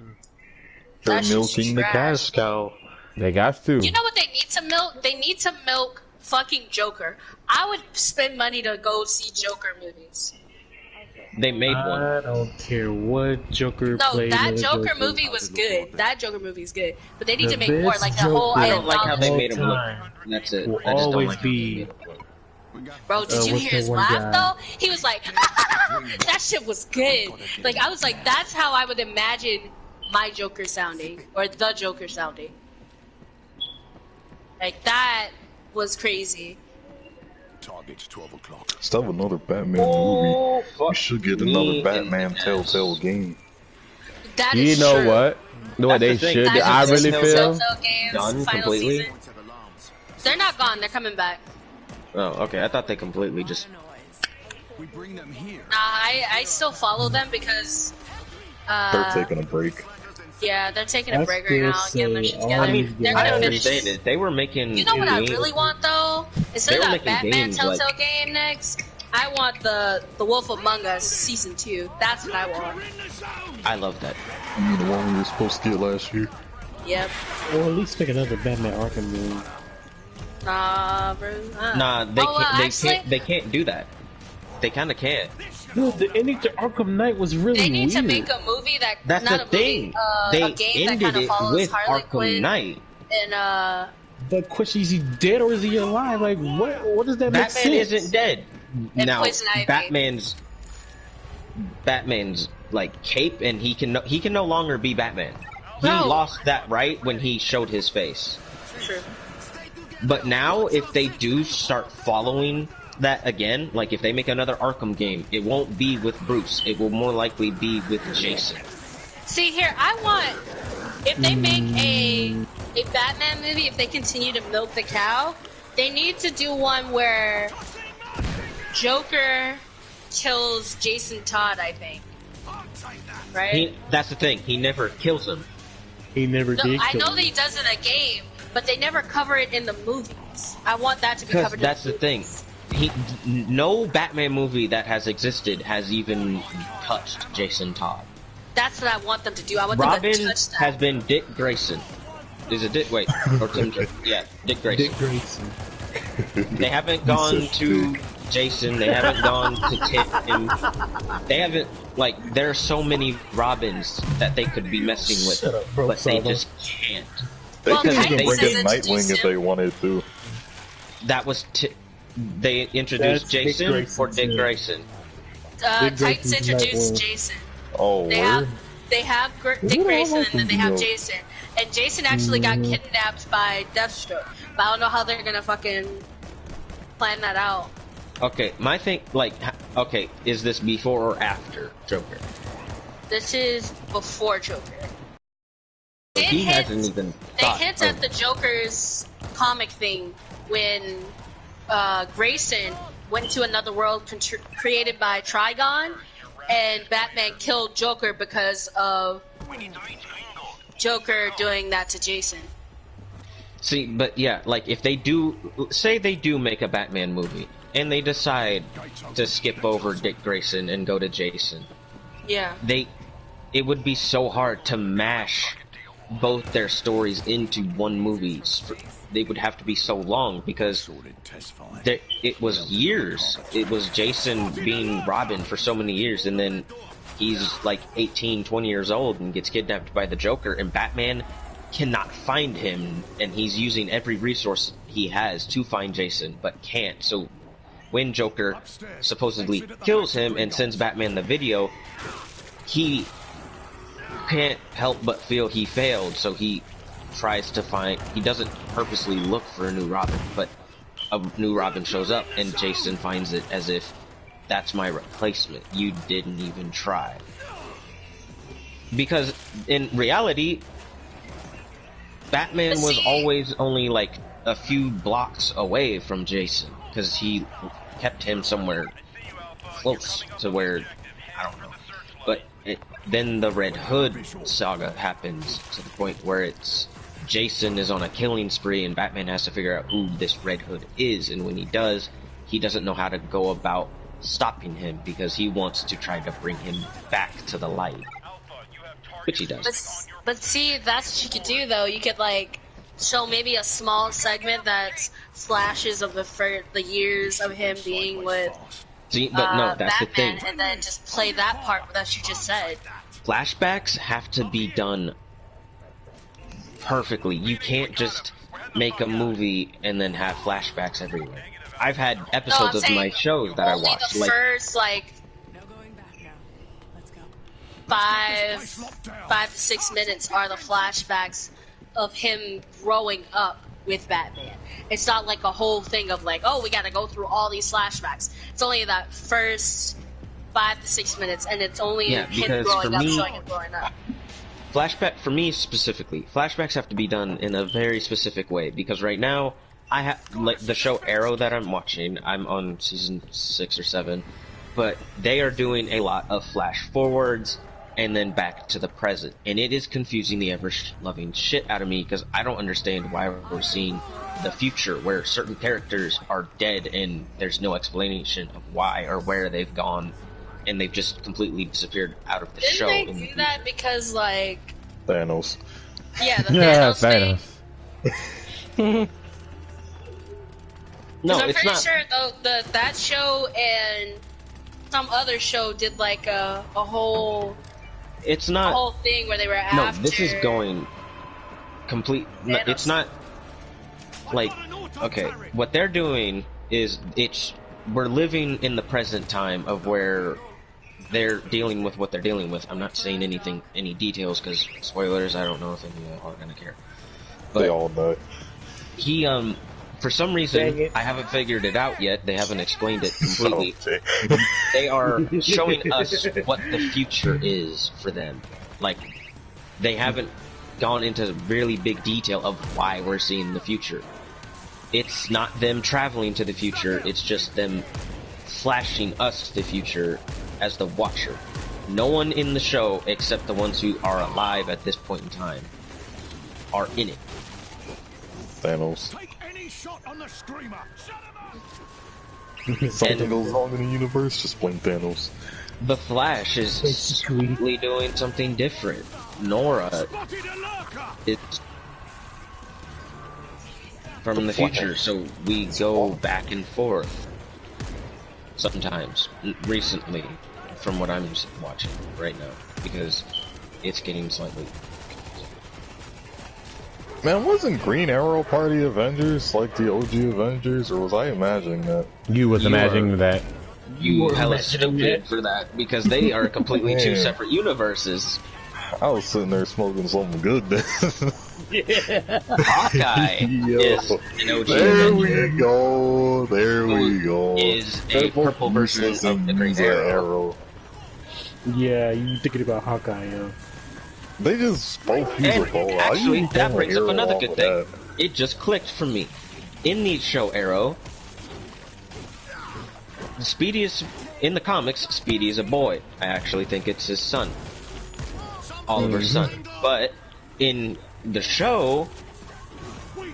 They're That's just milking the trash. cash cow. They got to. You know what they need to milk? They need to milk fucking Joker. I would spend money to go see Joker movies. They made one. I don't care what Joker No, played. that in the Joker movie was good. That Joker movie is good. But they need The to make more. best Like the whole Joker I don't like how they anthology. made him look. time That's it. will I just don't always like how be they made him look. Bro, did you what's hear that his one laugh guy? though? He was like, that shit was good. Like, I was like, that's how I would imagine my Joker sounding, or the Joker sounding. Like, that was crazy. Target's 12 o'clock. Instead of another Batman Oh, movie, we should get another Batman Telltale game. That You is know true. what? What they That's the thing. should? That I is really true. feel. Telltale Games, Done final completely? season. They're not gone. They're coming back. Oh, okay. I thought they completely just. We bring them here. I still follow them because They're taking a break. yeah, they're taking a I break right now, still getting their say shit all together. I mean, They're I gonna finish. understand it. They were making. You know what I games- really want though? Instead They of were that making Batman games, Telltale like- game next, I want the Wolf Among Us season 2. That's what I want. I love that. You mean the one we were supposed to get last year? Yep. Or at least pick another Batman Arkham game. Nah, bro. Nah, they Oh, can't. They actually, can't. They can't do that. They kind of can't. No, the ending to Arkham Knight was really they need weird. to make a movie that That's not the a movie, thing. a They game that ended kind of it follows with Harley Arkham Quinn Knight. and But question is he dead or is he alive? Like what does that make Batman sense? isn't dead. And Now, Poison Ivy. Batman's like cape, and he can no longer be Batman. He No. lost that right when he showed his face. True. But now, if they do start following that again, like if they make another Arkham game, it won't be with Bruce. It will more likely be with Jason. See here, I want if they make a Batman movie, if they continue to milk the cow, they need to do one where Joker kills Jason Todd, I think. Right? That's the thing. He never kills him. He never No, did. I kill know him. that he does in a game, but they never cover it in the movies. I want that to be Because covered that's in the thing. No Batman movie that has existed has even touched Jason Todd. That's what I want them to do. I want them Robin to touch that. has been Dick Grayson. Is it Dick? Wait, or Tim? Yeah, Dick Grayson. Dick Grayson. They haven't gone to Jason. They haven't gone to Tim. They haven't like. There are so many Robins that they could be messing with, Shut up, bro, but they Saba. just can't. They Well, could Titans even bring has in Nightwing introduced if him. they wanted to. That was they introduced That's Dick Jason Grayson, or Dick too. Grayson. Dick Titans Grayson's introduced Nightwing. Jason. Oh, They word? have Dick Ooh, I Grayson, like and then they him, have yo. Jason. And Jason actually got kidnapped by Deathstroke. But I don't know how they're gonna fucking plan that out. Okay, my thing, okay, is this before or after Joker? This is before Joker. So he hasn't even They thought hint of- at the Joker's comic thing when Grayson went to another world created by Trigon, and Batman killed Joker because of Joker doing that to Jason. See, but yeah, like if they do, say they do make a Batman movie, and they decide to skip over Dick Grayson and go to Jason, Yeah. it would be so hard to mash both their stories into one movie. They would have to be so long because it was years. It was Jason being Robin for so many years, and then he's like 18, 20 years old and gets kidnapped by the Joker, and Batman cannot find him, and he's using every resource he has to find Jason, but can't. So when Joker supposedly kills him and sends Batman the video, he can't help but feel he failed, so he tries to find, he doesn't purposely look for a new Robin, but a new Robin shows up, and Jason finds it as if, that's my replacement, you didn't even try. Because in reality, Batman was always only like a few blocks away from Jason, because he kept him somewhere close to where, I don't know. But then the Red Hood saga happens to the point where it's Jason is on a killing spree and Batman has to figure out who this Red Hood is, and when he does, he doesn't know how to go about stopping him because he wants to try to bring him back to the light. Which he does. But see, that's what you could do though. You could like show maybe a small segment that's flashes of the years of him being with See, but no, that's Batman, the thing. and then just play that part that you just said. Flashbacks have to be done perfectly. You can't just make a movie and then have flashbacks everywhere. I've had episodes of my shows that I only watched. the Like, first, like, 5 to 6 minutes are the flashbacks of him growing up with Batman. It's not like a whole thing of like, oh, we gotta go through all these flashbacks. It's only that first 5 to 6 minutes, and it's only him growing up, showing him growing up. flashback for me specifically, flashbacks have to be done in a very specific way because right now I have like the show Arrow that I'm watching. I'm on season 6 or 7, but they are doing a lot of flash forwards and then back to the present, and it is confusing the ever-loving shit out of me because I don't understand why we're seeing the future where certain characters are dead and there's no explanation of why or where they've gone, and they've just completely disappeared out of the show. Didn't they do that because, like... Thanos. Yeah, the Thanos thing. No, I'm it's pretty not. sure though that show and some other show did like a whole... It's not a whole thing where they were after... No, this is going complete... No, it's not... Like, okay, what they're doing is we're living in the present time of where they're dealing with what they're dealing with. I'm not saying any details, because spoilers, I don't know if any are gonna care. But they all know. He, for some reason, I haven't figured it out yet, they haven't explained it completely. They are showing us what the future is for them. Like, they haven't gone into really big detail of why we're seeing the future. It's not them traveling to the future, it's just them flashing us the future as the watcher. No one in the show, except the ones who are alive at this point in time, are in it. Thanos. Take any shot on the screamer. Shut him up. Something goes wrong in the universe, just blame Thanos. The Flash is sweetly doing something different. Nora is from the future, so we go back and forth sometimes, recently, from what I'm watching right now, because it's getting slightly... Man, wasn't Green Arrow part of the Avengers, like the OG Avengers, or was I imagining that? You was imagining that. You were hella stupid for that, because they are completely two separate universes. I was sitting there smoking something good then. Hawkeye is an OG There Avenger. we go, there we go. Is a purple version of the Green Arrow. Yeah, you thinking about Hawkeye, yeah. They just both use a bow. Actually, that brings up another good thing. It just clicked for me. In the show Arrow, Speedy is, in the comics, Speedy is a boy. I actually think it's his son. Oliver's son. But in the show,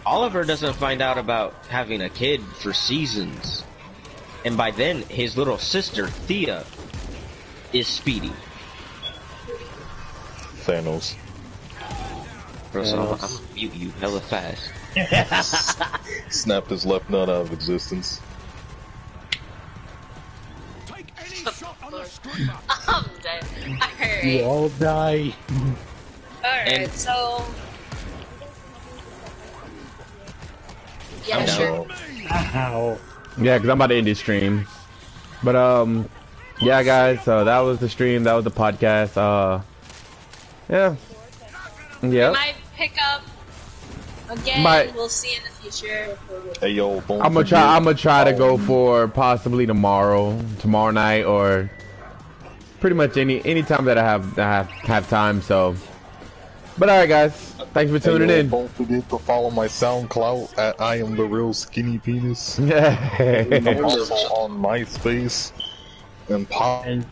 Oliver doesn't find out about having a kid for seasons. And by then, his little sister, Thea, is Speedy. Thanos. Bro, so I'll mute you hella fast. Snapped his left nut out of existence. Take any shot on the screamer. I'm dead. Alright. You all die. Alright, so... Yeah, I'm sure. Ow. Yeah, because I'm about to end this stream. But, yeah, guys, so that was the stream, that was the podcast, yeah. Yeah. Might pick up again, we'll see in the future. Hey, yo, I'm gonna try to go for possibly tomorrow night, or pretty much any time that I have time, so. But alright, guys, thanks for tuning in. Don't forget to follow my SoundCloud at I Am The Real Skinny Penis. Yeah. Also on MySpace and pop. And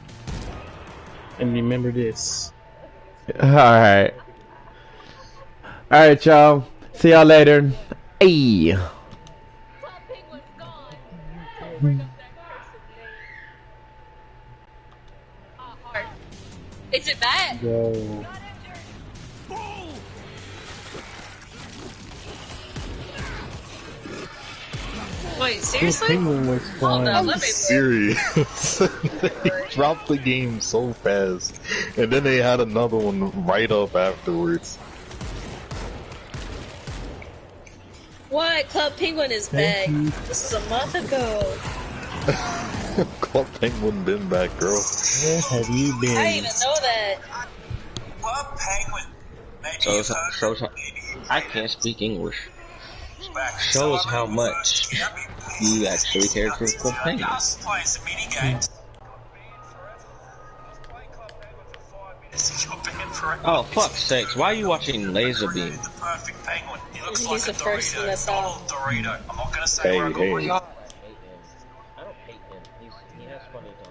remember this. Alright. Alright, y'all. See y'all later. Ayy. Is it that? Yo. Wait, seriously? Penguin was flying. Hold on, let me Serious. They dropped the game so fast. And then they had another one right up afterwards. What? Club Penguin is back. This is a month ago. Club Penguin been back, girl. Where have you been? I didn't even know that. Club Penguin. Shows I can't speak English. Shows how much you actually cared for Club Penguin. Playing some mini games. Oh, fuck's sakes, why are you watching Laser Beam? Perfect penguin. He looks He's like the a first one Dorito. that's all. Dorito. I'm not gonna say Hey, hey.